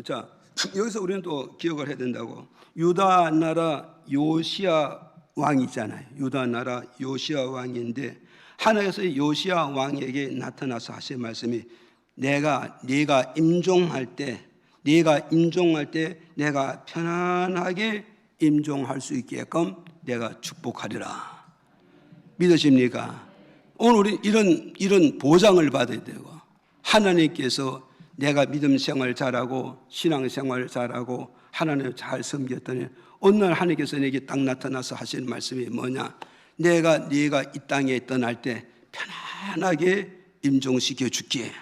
자, 여기서 우리는 또 기억을 해야 된다고. 유다 나라 요시야 왕이잖아요. 유다 나라 요시야 왕인데 하나님께서 요시야 왕에게 나타나서 하신 말씀이 네가 임종할 때 내가 편안하게 임종할 수 있게끔 내가 축복하리라. 믿으십니까? 오늘 우리 이런 보장을 받아야 되고, 하나님께서 내가 믿음 생활 잘하고 신앙 생활 잘하고 하나님을 잘 섬겼더니 어느 날 하나님께서 내게 딱 나타나서 하시는 말씀이 뭐냐? 네가 이 땅에 떠날 때 편안하게 임종시켜 줄게.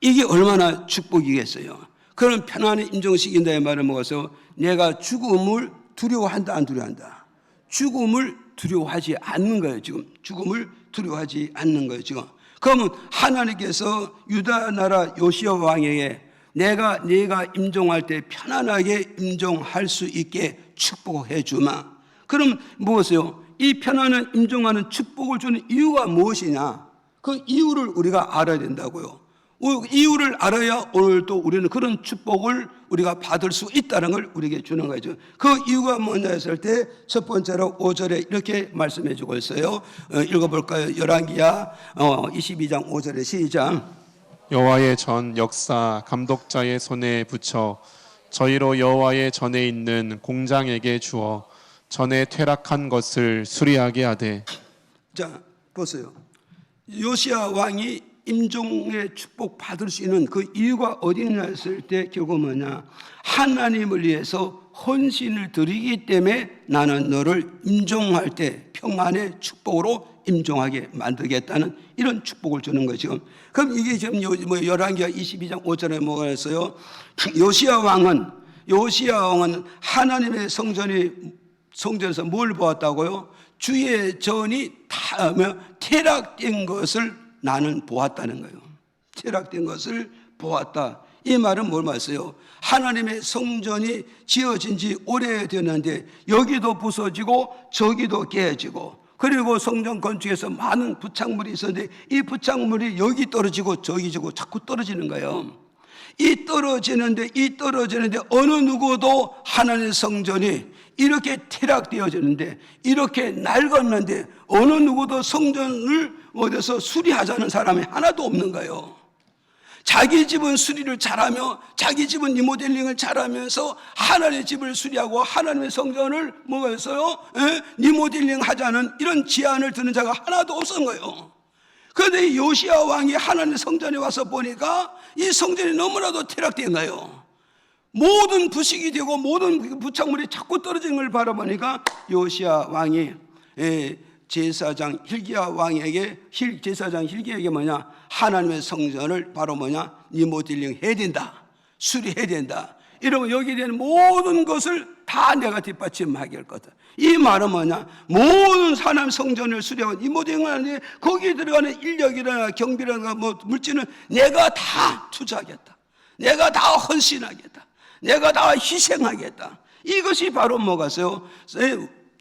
이게 얼마나 축복이겠어요. 그런 편안히 임종시킨다의 말은 뭐겠어요? 내가 죽음을 두려워한다, 안 두려워한다? 죽음을 두려워하지 않는 거예요. 지금 죽음을 두려워하지 않는 거예요. 지금 그러면 하나님께서 유다 나라 요시야 왕에게 네가 임종할 때 편안하게 임종할 수 있게 축복해 주마. 그럼 무엇이요? 이 편안한 임종하는 축복을 주는 이유가 무엇이냐? 그 이유를 우리가 알아야 된다고요. 이유를 알아야 오늘 또 우리는 그런 축복을 우리가 받을 수 있다는 걸 우리에게 주는 거죠. 그 이유가 뭐냐 했을 때 첫 번째로 5절에 이렇게 말씀해 주고 있어요. 읽어볼까요? 열왕기야 22장 5절에 시작. 여호와의 전 역사 감독자의 손에 붙여 저희로 여호와의 전에 있는 공장에게 주어 전에 퇴락한 것을 수리하게 하되. 자, 보세요. 요시야 왕이 임종의 축복 받을 수 있는 그 이유가 어디 있냐 했을 때 결국 뭐냐? 하나님을 위해서 헌신을 드리기 때문에 나는 너를 임종할 때 평안의 축복으로 임종하게 만들겠다는 이런 축복을 주는 거죠. 지금. 그럼 이게 지금 열왕기하 22장 5절에 뭐가 있어요? 요시야 왕은 하나님의 성전에서 뭘 보았다고요? 주의 전이 퇴락된 것을 나는 보았다는 거예요. 퇴락된 것을 보았다. 이 말은 뭘 말했어요? 하나님의 성전이 지어진 지 오래되었는데 여기도 부서지고 저기도 깨지고, 그리고 성전 건축에서 많은 부착물이 있었는데 이 부착물이 여기 떨어지고 저기 지고 자꾸 떨어지는 거예요. 이 떨어지는데 어느 누구도 하나님의 성전이 이렇게 퇴락되어지는데, 이렇게 낡았는데 어느 누구도 성전을 어디서 수리하자는 사람이 하나도 없는 거예요. 자기 집은 수리를 잘하며 자기 집은 리모델링을 잘하면서 하나님의 집을 수리하고 하나님의 성전을 뭐가 있어요? 리모델링 하자는 이런 제안을 드는 자가 하나도 없었던 거예요. 그런데 요시야 왕이 하나님의 성전에 와서 보니까 이 성전이 너무나도 퇴락된 거예요. 모든 부식이 되고 모든 부착물이 자꾸 떨어지는 걸 바라보니까 요시야 왕이 제사장 hil기야에게 뭐냐? 하나님의 성전을 바로 뭐냐? 리모델링 해야 된다. 수리해야 된다. 이러면 여기에 대한 모든 것을 다 내가 뒷받침하게 할 거다. 이 말은 뭐냐? 모든 하나님 성전을 수리하고 리모델링을 하는데 거기에 들어가는 인력이나 경비라든가 물질은 내가 다 투자하겠다. 내가 다 헌신하겠다. 내가 다 희생하겠다. 이것이 바로 뭐겠어요?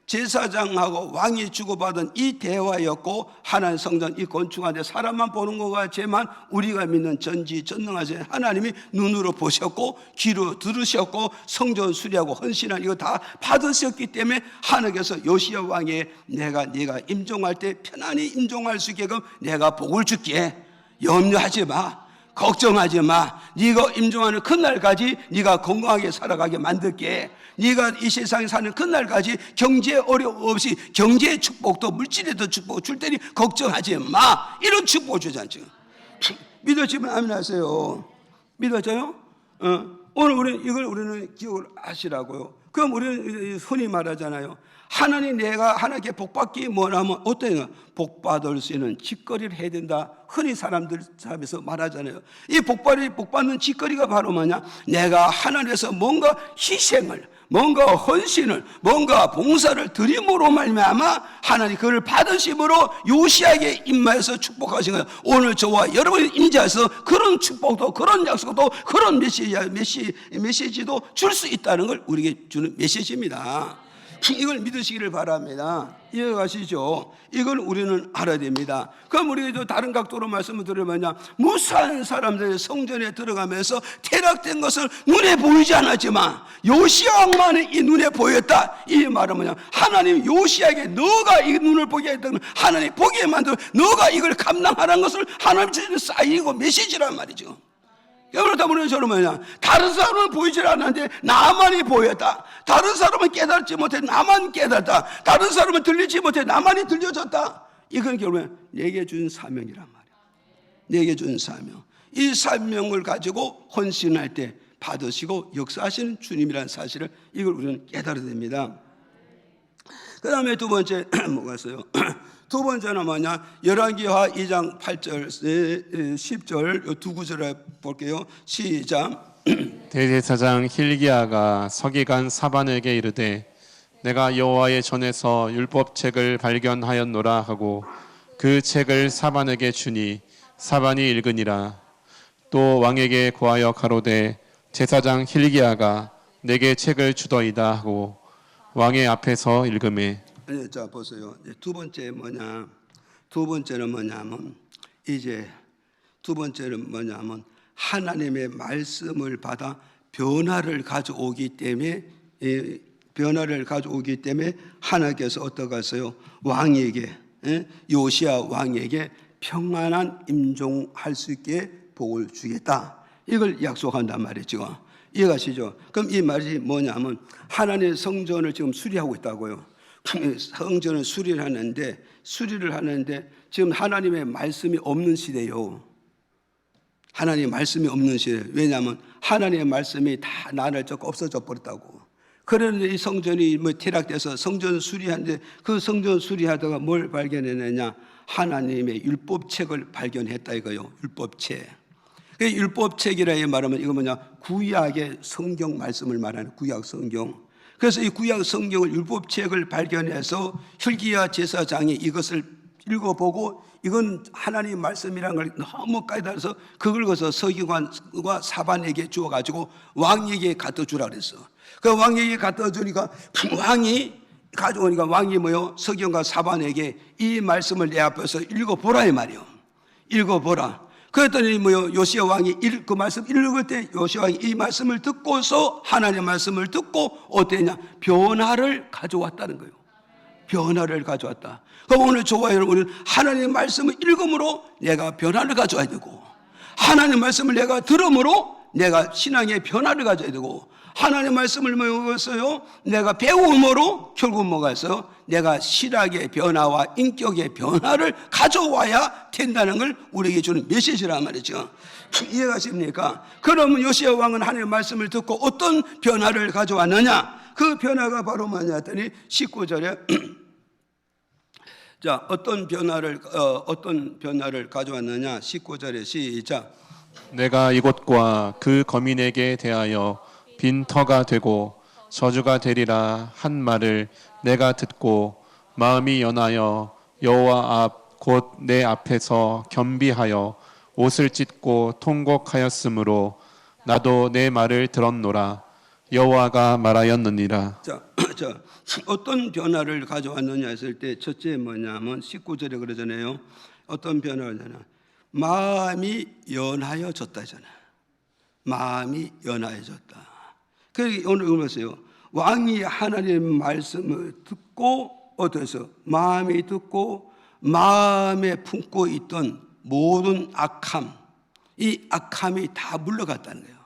제사장하고 왕이 주고받은 이 대화였고, 하나님 성전 이 건축하는데 사람만 보는 것 같지만 우리가 믿는 전지전능하신 하나님이 눈으로 보셨고 귀로 들으셨고 성전 수리하고 헌신한 이거 다 받으셨기 때문에 하나님께서 요시야 왕에 네가 임종할 때 편안히 임종할 수 있게끔 내가 복을 줄게. 염려하지 마. 걱정하지 마. 네가 임종하는 그날까지 네가 건강하게 살아가게 만들게. 네가 이 세상에 사는 그날까지 경제 어려움 없이 경제의 축복도 물질에도 축복 줄 테니 걱정하지 마. 이런 축복 주잖아요. 믿어지면 아멘 하세요. 믿어져요? 오늘 우리는 기억을 하시라고요. 그럼 우리는 흔히 말하잖아요. 하나님께 복받기 뭐라면 어때요? 복받을 수 있는 짓거리를 해야 된다. 흔히 사람들 사이에서 말하잖아요. 이 복받는 짓거리가 바로 뭐냐? 내가 하나님께서 뭔가 희생을, 뭔가 헌신을, 뭔가 봉사를 드림으로 말미암아 하나님 그를 받으심으로 요시야에게 임하여서 축복하신 거예요. 오늘 저와 여러분이 임재해서 그런 축복도, 그런 약속도, 그런 메시지도 줄 수 있다는 걸 우리에게 주는 메시지입니다. 이걸 믿으시기를 바랍니다. 이해가시죠? 이걸 우리는 알아야 됩니다. 그럼 우리도 다른 각도로 말씀을 드리면 무수한 사람들이 성전에 들어가면서 퇴락된 것을 눈에 보이지 않았지만 요시야 왕만이 이 눈에 보였다. 이 말은 뭐냐? 하나님 요시야에게 너가 이 눈을 보게 했던 하나님 보게 만들어 너가 이걸 감당하라는 것을 하나님 주시는 사인이고 메시지란 말이죠. 그렇다 보니 저는 뭐냐? 다른 사람은 보이지 않았는데 나만이 보였다. 다른 사람은 깨달지 못해 나만 깨달았다. 다른 사람은 들리지 못해 나만이 들려졌다. 이건 결국엔 내게 준 사명이란 말이야. 내게 준 사명. 이 사명을 가지고 헌신할 때 받으시고 역사하시는 주님이라는 사실을 이걸 우리는 깨달아야 됩니다. 그 다음에 두 번째 뭐가 있어요? 두 번째는 뭐냐? 열왕기하 2장 8절, 10절 두 구절을 볼게요. 시작. 대제사장 힐기야가 서기관 사반에게 이르되 내가 여호와의 전에서 율법책을 발견하였노라 하고 그 책을 사반에게 주니 사반이 읽으니라. 또 왕에게 고하여 가로되 제사장 힐기야가 내게 책을 주더이다 하고 왕의 앞에서 읽음에. 자 보세요. 두 번째 뭐냐? 두 번째는 뭐냐면 이제 두 번째는 뭐냐면 하나님의 말씀을 받아 변화를 가져오기 때문에 하나님께서 어떻게 하세요? 왕에게 요시야 왕에게 평안한 임종할 수 있게 복을 주겠다. 이걸 약속한단 말이죠. 이해가시죠? 그럼 이 말이 뭐냐면 하나님의 성전을 지금 수리하고 있다고요. 성전을 수리를 하는데 지금 하나님의 말씀이 없는 시대요. 하나님의 말씀이 없는 시대. 왜냐하면 하나님의 말씀이 다 나를 쫓고 없어져 버렸다고. 그런데 이 성전이 퇴락돼서 성전 수리하는데 그 성전 수리하다가 뭘 발견해내냐? 하나님의 율법책을 발견했다 이거요. 율법책. 율법책이라 말하면 이거 뭐냐? 구약의 성경 말씀을 말하는 구약 성경. 그래서 이 구약 성경을 율법책을 발견해서 힐기야 제사장이 이것을 읽어보고 이건 하나님 말씀이라는 걸 너무 깨달아서 그걸 가서 서기관과 사반에게 주어가지고 왕에게 갖다 주라 그랬어. 그 왕에게 갖다 주니까 왕이 가져오니까 왕이 뭐요? 서기관과 사반에게 이 말씀을 내 앞에서 읽어보라 이 말이요. 읽어보라. 그랬더니 뭐요? 요시야 왕이 그 말씀 읽을 때 요시야 왕이 이 말씀을 듣고서 하나님의 말씀을 듣고 어땠냐? 변화를 가져왔다는 거예요. 변화를 가져왔다. 그럼 오늘 저와 여러분 우리는 하나님의 말씀을 읽음으로 내가 변화를 가져와야 되고 하나님의 말씀을 내가 들음으로 내가 신앙의 변화를 가져야 되고 하나님의 말씀을 뭐였어요? 내가 배움으로 결국 뭐가 있어요? 내가 신학의 변화와 인격의 변화를 가져와야 된다는 걸 우리에게 주는 메시지란 말이죠. 이해가십니까? 그러면 요시야 왕은 하나님의 말씀을 듣고 어떤 변화를 가져왔느냐? 그 변화가 바로 뭐냐 했더니 19절에 자 어떤 변화를 가져왔느냐? 19절에 시작. 내가 이곳과 그 거민에게 대하여 빈터가 되고 저주가 되리라 한 말을 내가 듣고 마음이 연하여 여호와 앞 곧 내 앞에서 겸비하여 옷을 찢고 통곡하였으므로 나도 내 말을 들었노라. 여호와가 말하였느니라. 자, 어떤 변화를 가져왔느냐 했을 때 첫째 뭐냐면 19절에 그러잖아요. 어떤 변화를 하냐? 마음이 연하여졌다잖아. 마음이 연하여졌다. 그래서 오늘 보세요. 왕이 하나님의 말씀을 듣고 어떠해서 마음이 듣고 마음에 품고 있던 모든 악함, 이 악함이 다 물러갔다는 거예요.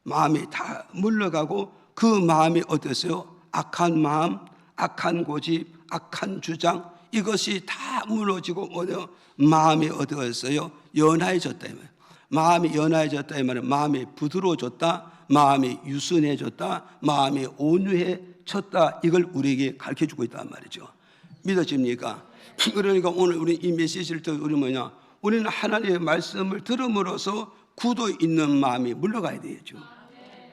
마음이 다 물러가고 그 마음이 어땠어요? 악한 마음, 악한 고집, 악한 주장 이것이 다 무너지고 뭐요? 마음이 어떠했어요? 연하해졌다 이 말이에요. 마음이 연하해졌다 이 말은 마음이 부드러워졌다, 마음이 유순해졌다, 마음이 온유해졌다. 이걸 우리에게 가르쳐주고 있단 말이죠. 믿어집니까? 그러니까 오늘 우리 이 메시지를 듣고 우리 뭐냐? 우리는 하나님의 말씀을 들음으로써 굳어 있는 마음이 물러가야 되죠.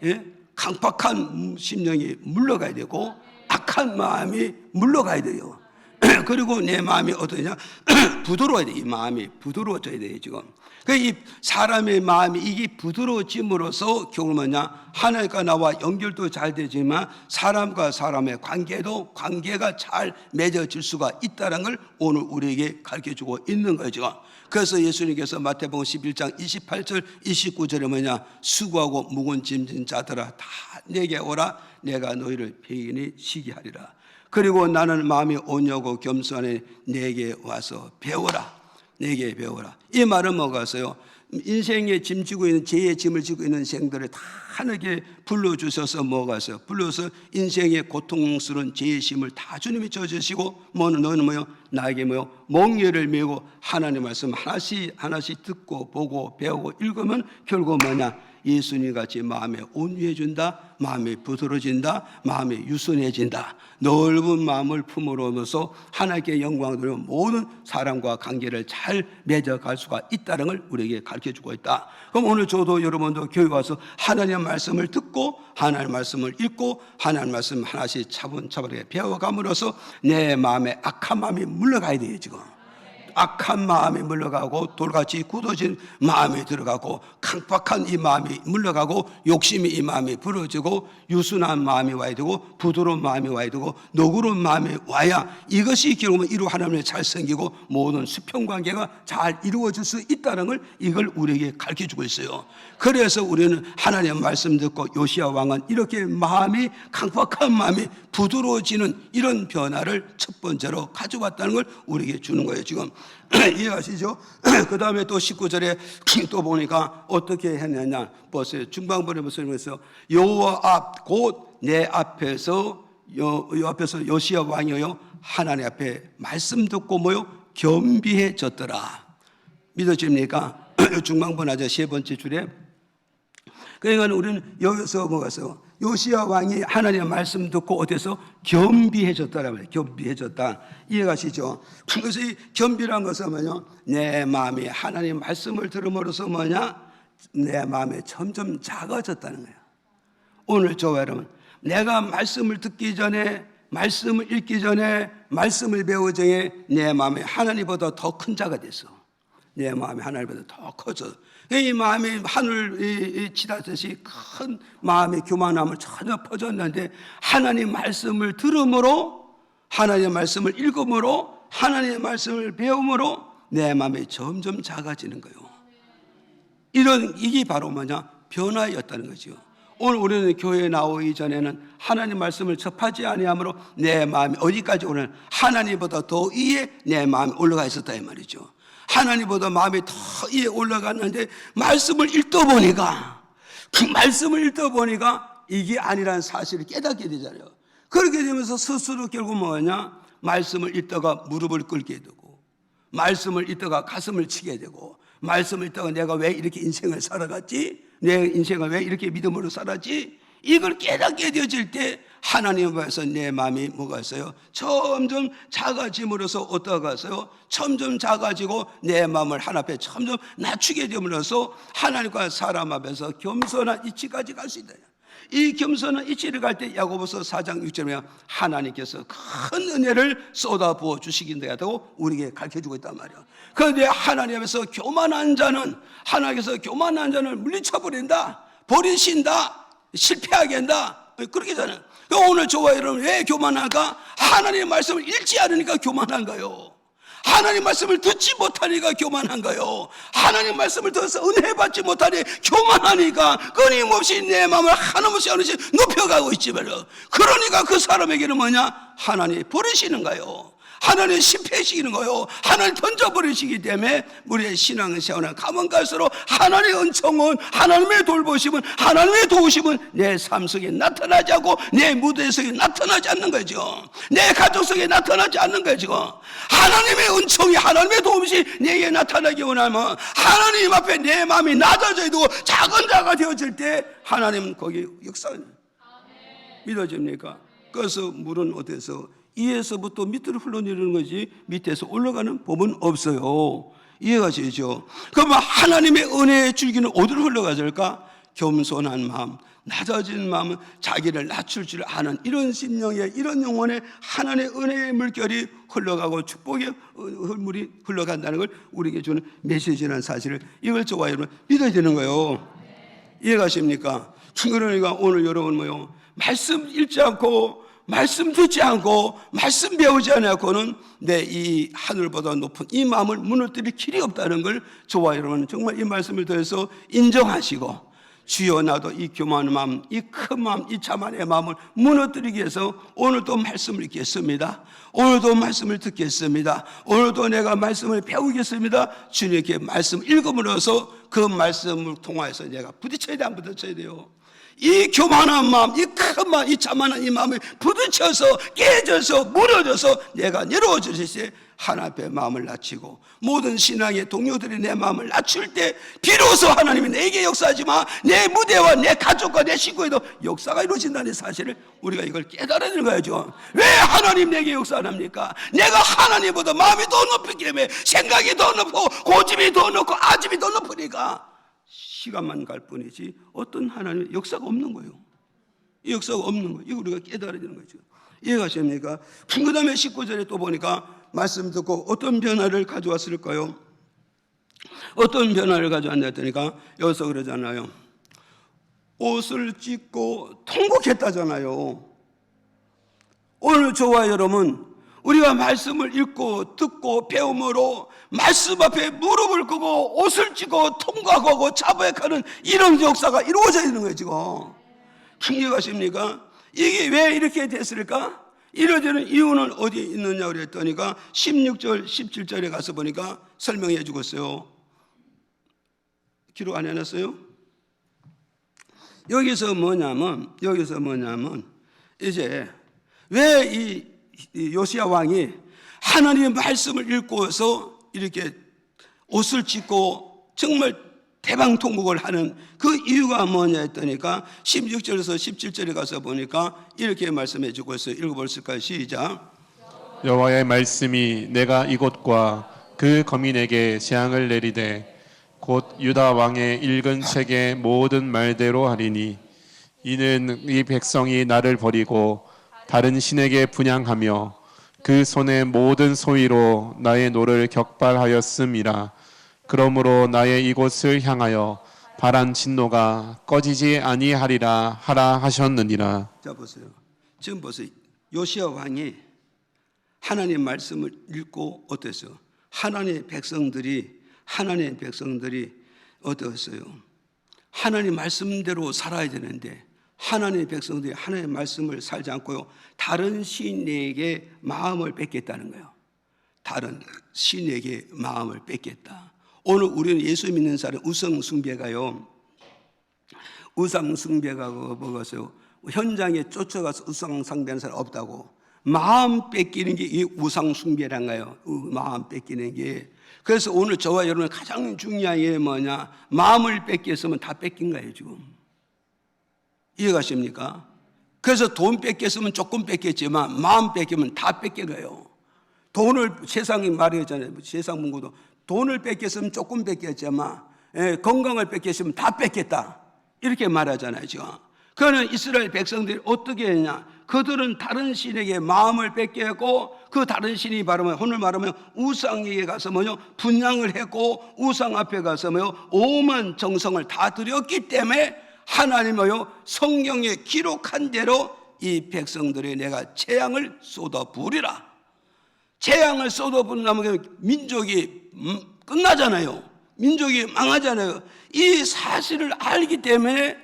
예? 강팍한 심령이 물러가야 되고 악한 마음이 물러가야 돼요. 그리고 내 마음이 어떠냐? 부드러워야 돼. 이 마음이 부드러워져야 돼요. 지금 이 사람의 마음이 이게 부드러워짐으로써 결국 뭐냐, 하나님과 나와 연결도 잘 되지만 사람과 사람의 관계가 잘 맺어질 수가 있다는 걸 오늘 우리에게 가르쳐주고 있는 거죠. 그래서 예수님께서 마태복음 11장 28절 29절에 뭐냐, 수고하고 무거운 짐진 자들아 다 내게 오라, 내가 너희를 편히 쉬게 하리라. 그리고 나는 마음이 온유하고 겸손하니 내게 와서 배워라. 내게 배워라. 이 말은 뭐가서요? 인생의 짐 지고 있는, 죄의 짐을 지고 있는 생들을 다 하나님께 불러주셔서 뭐가서요? 불러서 인생의 고통스러운 죄의 짐을 다 주님이 져주시고, 너는 뭐요? 나에게 뭐요? 몽열을 메고 하나님 말씀 하나씩 듣고 보고 배우고 읽으면 결국 뭐냐? 예수님 같이 마음에 온유해진다, 마음이 부드러워진다, 마음이 유순해진다. 넓은 마음을 품으로서 하나님께 영광을 돌려 모든 사람과 관계를 잘 맺어갈 수가 있다는 걸 우리에게 가르쳐주고 있다. 그럼 오늘 저도 여러분도 교회 와서 하나님의 말씀을 듣고 하나님의 말씀을 읽고 하나님의 말씀 하나씩 차분차분하게 배워감으로써 내 마음에 악한 마음이 물러가야 돼요. 지금 악한 마음이 물러가고 돌같이 굳어진 마음이 들어가고 강박한 이 마음이 물러가고 욕심이 이 마음이 부러지고 유순한 마음이 와야 되고 부드러운 마음이 와야 되고 너그러운 마음이 와야 이것이 결국은 이루 하나님을 잘 섬기고 모든 수평관계가 잘 이루어질 수 있다는 걸 이걸 우리에게 가르쳐주고 있어요. 그래서 우리는 하나님의 말씀 듣고 요시야 왕은 이렇게 마음이 강박한 마음이 부드러워지는 이런 변화를 첫 번째로 가져왔다는 걸 우리에게 주는 거예요. 지금 이해하시죠? 그 다음에 또 19절에 또 보니까 어떻게 했느냐 보세요. 중반부에 보면서 여호와 앞 곧 내 앞에서 앞에서 요시야 왕이요 하나님 앞에 말씀 듣고 뭐요? 겸비해졌더라. 믿어집니까? 중반부 나저 세 번째 줄에. 그러니까 우리는 여기서 뭐가서 요시야 왕이 하나님의 말씀 듣고 어디서 겸비해졌다라고 해요. 겸비해졌다. 이해가시죠? 그래서 이 겸비란 것은 뭐냐? 내 마음이 하나님 말씀을 들음으로써 뭐냐? 내 마음이 점점 작아졌다는 거예요. 오늘 저와 여러분, 내가 말씀을 듣기 전에, 말씀을 읽기 전에, 말씀을 배우기 전에 내 마음이 하나님보다 더 큰 자가 됐어. 내 마음이 하나님보다 더 커져. 이 마음이 하늘이 치닫듯이 큰 마음의 교만함을 전혀 퍼졌는데 하나님 말씀을 들음으로, 하나님의 말씀을 읽음으로, 하나님의 말씀을 배움으로 내 마음이 점점 작아지는 거예요. 이게 바로 뭐냐? 변화였다는 거죠. 오늘 우리는 교회에 나오기 전에는 하나님 말씀을 접하지 아니하므로 내 마음이 어디까지 오는 하나님보다 더 위에 내 마음이 올라가 있었다 이 말이죠. 하나님보다 마음이 더 위에 올라갔는데 말씀을 읽다 보니까 이게 아니라는 사실을 깨닫게 되잖아요. 그렇게 되면서 스스로 결국 뭐냐? 말씀을 읽다가 무릎을 꿇게 되고, 말씀을 읽다가 가슴을 치게 되고, 말씀을 읽다가 내가 왜 이렇게 인생을 살아갔지? 내 인생을 왜 이렇게 믿음으로 살았지? 이걸 깨닫게 되어질 때 하나님 앞에서 내 마음이 뭐가 있어요? 점점 작아짐으로써 어떠가 있어요? 점점 작아지고 내 마음을 하나님 앞에 점점 낮추게 됨으로써 하나님과 사람 앞에서 겸손한 이치까지 갈 수 있다. 이 겸손한 이치를 갈 때 야고보서 4장 6절에 하나님께서 큰 은혜를 쏟아부어 주시긴다고 우리에게 가르쳐주고 있단 말이야. 그런데 하나님 앞에서 교만한 자는, 하나님께서 교만한 자를 물리쳐버린다, 버리신다, 실패하게 한다, 그렇게 되는. 오늘 저와 여러분 왜 교만한가? 하나님의 말씀을 읽지 않으니까 교만한가요? 하나님 말씀을 듣지 못하니까 교만한가요? 하나님 말씀을 들어서 은혜 받지 못하니 교만하니까 끊임없이 내 마음을 한없이 높여가고 있지 말이야. 그러니까 그 사람에게는 뭐냐? 하나님이 버리시는가요? 하나님 실패시키는 거요. 하나님 던져버리시기 때문에 우리의 신앙생활은 가면 갈수록 하나님의 은총은, 하나님의 돌보심은, 하나님의 도우심은 내 삶 속에 나타나지 않고 내 무대 속에 나타나지 않는 거죠. 내 가족 속에 나타나지 않는 거죠. 하나님의 은총이, 하나님의 도움이 내게 나타나기 원하면 하나님 앞에 내 마음이 낮아져야 되고 작은 자가 되어질 때 하나님은 거기 역사는 믿어집니까? 그래서 물은 어디서 위에서부터 밑으로 흘러내리는 거지 밑에서 올라가는 법은 없어요. 이해가 되죠? 그러면 하나님의 은혜의 줄기는 어디로 흘러가질까? 겸손한 마음, 낮아진 마음은 자기를 낮출 줄 아는 이런 심령의, 이런 영혼의 하나님의 은혜의 물결이 흘러가고 축복의 물이 흘러간다는 걸 우리에게 주는 메시지라는 사실을, 이걸 저와 여러분 믿어야 되는 거예요. 이해가십니까? 그러니까 오늘 여러분 뭐요? 말씀 읽지 않고, 말씀 듣지 않고, 말씀 배우지 않고는 내 이 하늘보다 높은 이 마음을 무너뜨릴 길이 없다는 걸 저와 여러분 정말 이 말씀을 통해서 인정하시고, 주여 나도 이 교만한 마음, 이 큰 마음, 이 자만의 마음을 무너뜨리기 위해서 오늘도 말씀을 읽겠습니다. 오늘도 말씀을 듣겠습니다. 오늘도 내가 말씀을 배우겠습니다. 주님께 말씀 읽음으로써 그 말씀을 통하여서 내가 부딪혀야 돼, 안 부딪혀야 돼요? 이 교만한 마음, 이 큰 마음, 이 자만한 이 마음에 부딪혀서 깨져서 무너져서 내가 내려오질 때 하나님 앞에 마음을 낮추고, 모든 신앙의 동료들이 내 마음을 낮출 때 비로소 하나님이 내게 역사하지만 내 무대와 내 가족과 내 식구에도 역사가 이루어진다는 사실을 우리가 이걸 깨달아야 되는 거죠. 왜 하나님 내게 역사 안 합니까? 내가 하나님보다 마음이 더 높기 때문에, 생각이 더 높고 고집이 더 높고 아집이 더 높으니까 시간만 갈 뿐이지 어떤 하나님의 역사가 없는 거예요. 이 역사가 없는 거예요. 이거 우리가 깨달아야 되는 거죠. 이해가십니까? 그 다음에 19절에 또 보니까 말씀 듣고 어떤 변화를 가져왔을까요? 어떤 변화를 가져왔냐 했더니까 여기서 그러잖아요. 옷을 찢고 통곡했다잖아요. 오늘 저와 여러분, 우리가 말씀을 읽고 듣고 배움으로 말씀 앞에 무릎을 꿇고 옷을 찢고 통곡하고 자백하는 이런 역사가 이루어져 있는 거예요. 지금 이해가십니까? 이게 왜 이렇게 됐을까? 이루어지는 이유는 어디에 있느냐 그랬더니까 16절 17절에 가서 보니까 설명해 주고 있어요. 기록 안 해놨어요? 여기서 뭐냐면 이제 왜 이 요시야 왕이 하나님의 말씀을 읽고서 이렇게 옷을 찢고 정말 대방통곡을 하는 그 이유가 뭐냐 했더니까 16절에서 17절에 가서 보니까 이렇게 말씀해 주고 있어요. 읽어볼까요? 시작. 여호와의 말씀이 내가 이곳과 그 거민에게 재앙을 내리되 곧 유다 왕의 읽은 책의 모든 말대로 하리니, 이는 이 백성이 나를 버리고 다른 신에게 분향하며 그 손의 모든 소위로 나의 노를 격발하였음이라. 그러므로 나의 이곳을 향하여 발한 진노가 꺼지지 아니하리라 하라 하셨느니라. 자 보세요. 지금 보세요. 요시야 왕이 하나님 말씀을 읽고 어땠어요? 하나님의 백성들이 어땠어요? 하나님 말씀대로 살아야 되는데 하나님의 백성들이 하나님의 말씀을 살지 않고요, 다른 신에게 마음을 뺏겠다는 거예요. 다른 신에게 마음을 뺏겠다. 오늘 우리는 예수 믿는 사람 우상 숭배가요, 우상 숭배가 뭐겠어요? 현장에 쫓아가서 우상 숭배하는 사람 없다고. 마음 뺏기는 게 이 우상 숭배란 거예요. 마음 뺏기는 게. 그래서 오늘 저와 여러분 가장 중요한 게 뭐냐? 마음을 뺏겼으면 다 뺏긴 거예요 지금. 이해가십니까? 그래서 돈 뺏겼으면 조금 뺏겼지만 마음 뺏기면 다 뺏긴 거예요. 돈을, 세상이 말했잖아요. 세상 문구도 돈을 뺏겼으면 조금 뺏겼지만 건강을 뺏겼으면 다 뺏겼다, 이렇게 말하잖아요 지금. 그러나 이스라엘 백성들이 어떻게 했냐? 그들은 다른 신에게 마음을 뺏겼고, 그 다른 신이 바로 오늘 말하면 우상에게 가서 분향을 했고, 우상 앞에 가서 오만 정성을 다 들였기 때문에 하나님은 성경에 기록한 대로 이 백성들이 내가 재앙을 쏟아부으리라. 재앙을 쏟아부으려면 민족이 끝나잖아요. 민족이 망하잖아요. 이 사실을 알기 때문에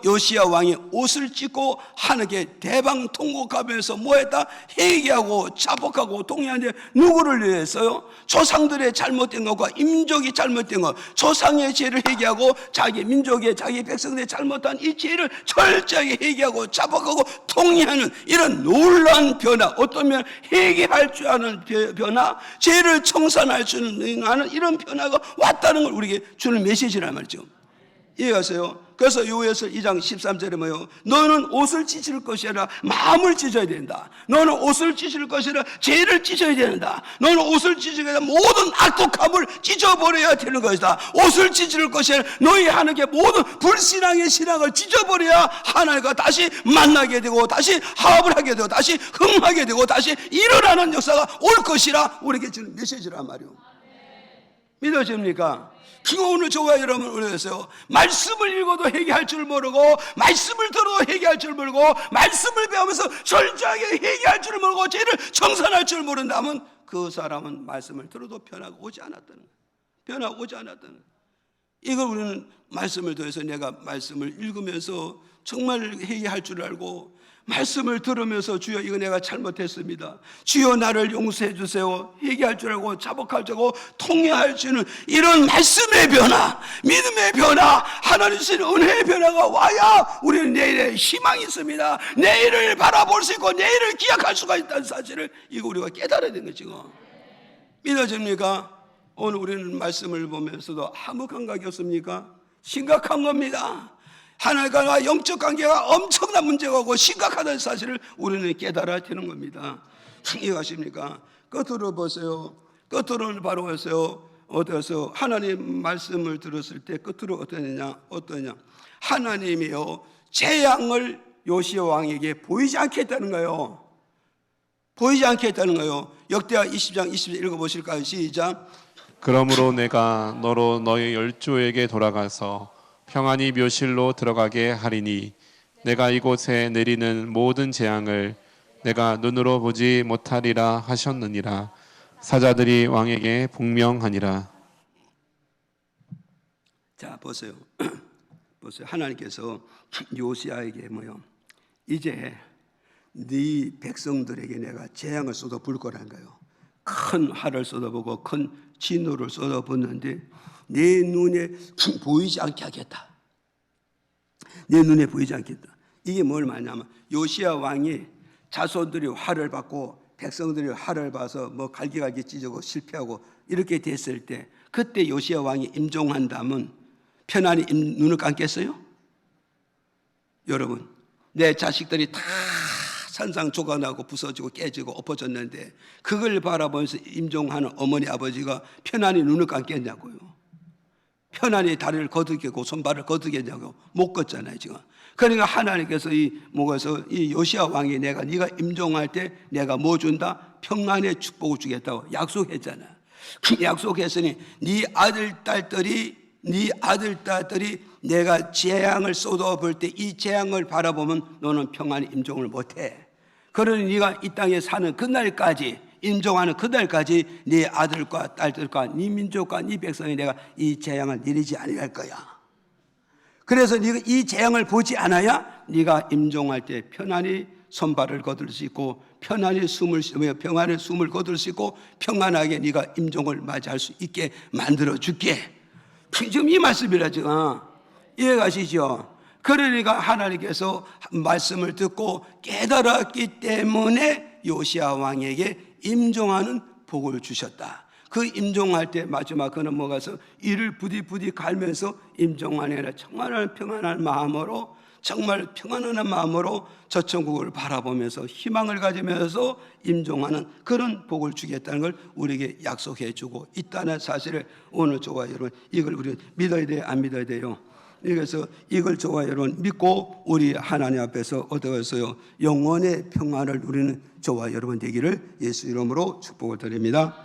요시야 왕이 옷을 찢고 하나님께 대방통곡하면서 뭐했다? 회개하고 자복하고 동의하는데 누구를 위해서요? 조상들의 잘못된 것과 민족이 잘못된 것, 조상의 죄를 회개하고 자기 민족의, 자기 백성들의 잘못한 이 죄를 철저하게 회개하고 자복하고 동의하는 이런 놀라운 변화, 어떤 면 회개할 줄 아는 변화, 죄를 청산할 줄 아는 이런 변화가 왔다는 걸 우리에게 주는 메시지란 말이죠. 이해가세요? 그래서 요에서 2장 13절에 뭐요? 너는 옷을 찢을 것이 아니라 마음을 찢어야 된다. 너는 옷을 찢을 것이 아니라 죄를 찢어야 된다. 너는 옷을 찢어야 된다. 모든 악독함을 찢어버려야 되는 것이다. 옷을 찢을 것이 아니라 너희 하나님께 모든 불신앙의 신앙을 찢어버려야 하나님과 다시 만나게 되고 다시 화합을 하게 되고 다시 흥하게 되고 다시 일어나는 역사가 올 것이라 우리에게 주는 메시지란 말이요. 믿어집니까? 그거 오늘 저와 여러분 우리에서요, 말씀을 읽어도 회개할 줄 모르고 말씀을 들어도 회개할 줄 모르고 말씀을 배우면서 철저하게 회개할 줄 모르고 죄를 청산할 줄 모른다면 그 사람은 말씀을 들어도 변화가 오지 않았다는 거예요. 변화가 오지 않았다는 거예요. 이걸 우리는 말씀을 통해서 내가 말씀을 읽으면서 정말 회개할 줄 알고 말씀을 들으면서 주여 이거 내가 잘못했습니다. 주여 나를 용서해 주세요. 회개할 줄 알고 자복할 줄 알고 통회할 수 있는 이런 말씀의 변화, 믿음의 변화, 하나님 주시는 은혜의 변화가 와야 우리는 내일에 희망이 있습니다. 내일을 바라볼 수 있고 내일을 기약할 수가 있다는 사실을 이거 우리가 깨달아야 되는 거죠. 믿어집니까? 오늘 우리는 말씀을 보면서도 아무 감각이 없습니까? 심각한 겁니다. 하나님과 영적 관계가 엄청난 문제가 오고 심각하다는 사실을 우리는 깨달아야 되는 겁니다. 이해하십니까? 끝으로 보세요. 끝으로는 바로 보세요. 어디서 하나님 말씀을 들었을 때 끝으로 어떠냐? 하나님이요 재앙을 요시야 왕에게 보이지 않게 했다는 거예요. 보이지 않게 했다는 거예요. 역대하 20장 20절 읽어보실까요? 시작. 그러므로 내가 너로 너희 열조에게 돌아가서 평안히 묘실로 들어가게 하리니 내가 이곳에 내리는 모든 재앙을 내가 눈으로 보지 못하리라 하셨느니라. 사자들이 왕에게 복명하니라. 자 보세요. 보세요. 하나님께서 요시야에게 뭐요? 이제 네 백성들에게 내가 재앙을 쏟아 부을 거라는 거예요. 큰 화를 쏟아보고 큰 진노를 쏟아붓는데 내 눈에 보이지 않게 하겠다. 내 눈에 보이지 않겠다. 이게 뭘 말하냐면 요시야 왕이 자손들이 화를 받고 백성들이 화를 봐서 뭐 갈기갈기 찢어고 실패하고 이렇게 됐을 때 그때 요시야 왕이 임종한다면 편안히 눈을 감겠어요? 여러분 내 자식들이 다 산상조각나고 부서지고 깨지고 엎어졌는데 그걸 바라보면서 임종하는 어머니 아버지가 편안히 눈을 감겠냐고요. 편안히 다리를 거두겠고 손발을 거두겠냐고 못 걷잖아요 지금. 그러니까 하나님께서 이 요시야 왕이 네가 임종할 때 내가 뭐 준다? 평안의 축복을 주겠다고 약속했잖아. 약속했으니 네 아들 딸들이 내가 재앙을 쏟아볼 때 이 재앙을 바라보면 너는 평안히 임종을 못해. 그러니 네가 이 땅에 사는 그날까지 임종하는 그날까지 네 아들과 딸들과 네 민족과 네 백성이 내가 이 재앙을 내리지 아니할 거야. 그래서 네가 이 재앙을 보지 않아야 네가 임종할 때 편안히 손발을 거둘 수 있고 평안의 숨을 거둘 수 있고 평안하게 네가 임종을 맞이할 수 있게 만들어 줄게. 지금 이 말씀이라 지금 이해가시죠? 그러니까 하나님께서 말씀을 듣고 깨달았기 때문에 요시야 왕에게 임종하는 복을 주셨다. 그 임종할 때 마지막 그는 뭐가서 이를 부디 갈면서 임종하는 아니라 정말 평안한 마음으로 저 천국을 바라보면서 희망을 가지면서 임종하는 그런 복을 주겠다는 걸 우리에게 약속해 주고 있다는 사실을 오늘 저와 여러분 이걸 우리 믿어야 돼요? 안 믿어야 돼요? 그래서 이걸 저와 여러분 믿고 우리 하나님 앞에서 얻어서요 영원의 평안을 누리는 저와 여러분 되기를 예수 이름으로 축복을 드립니다.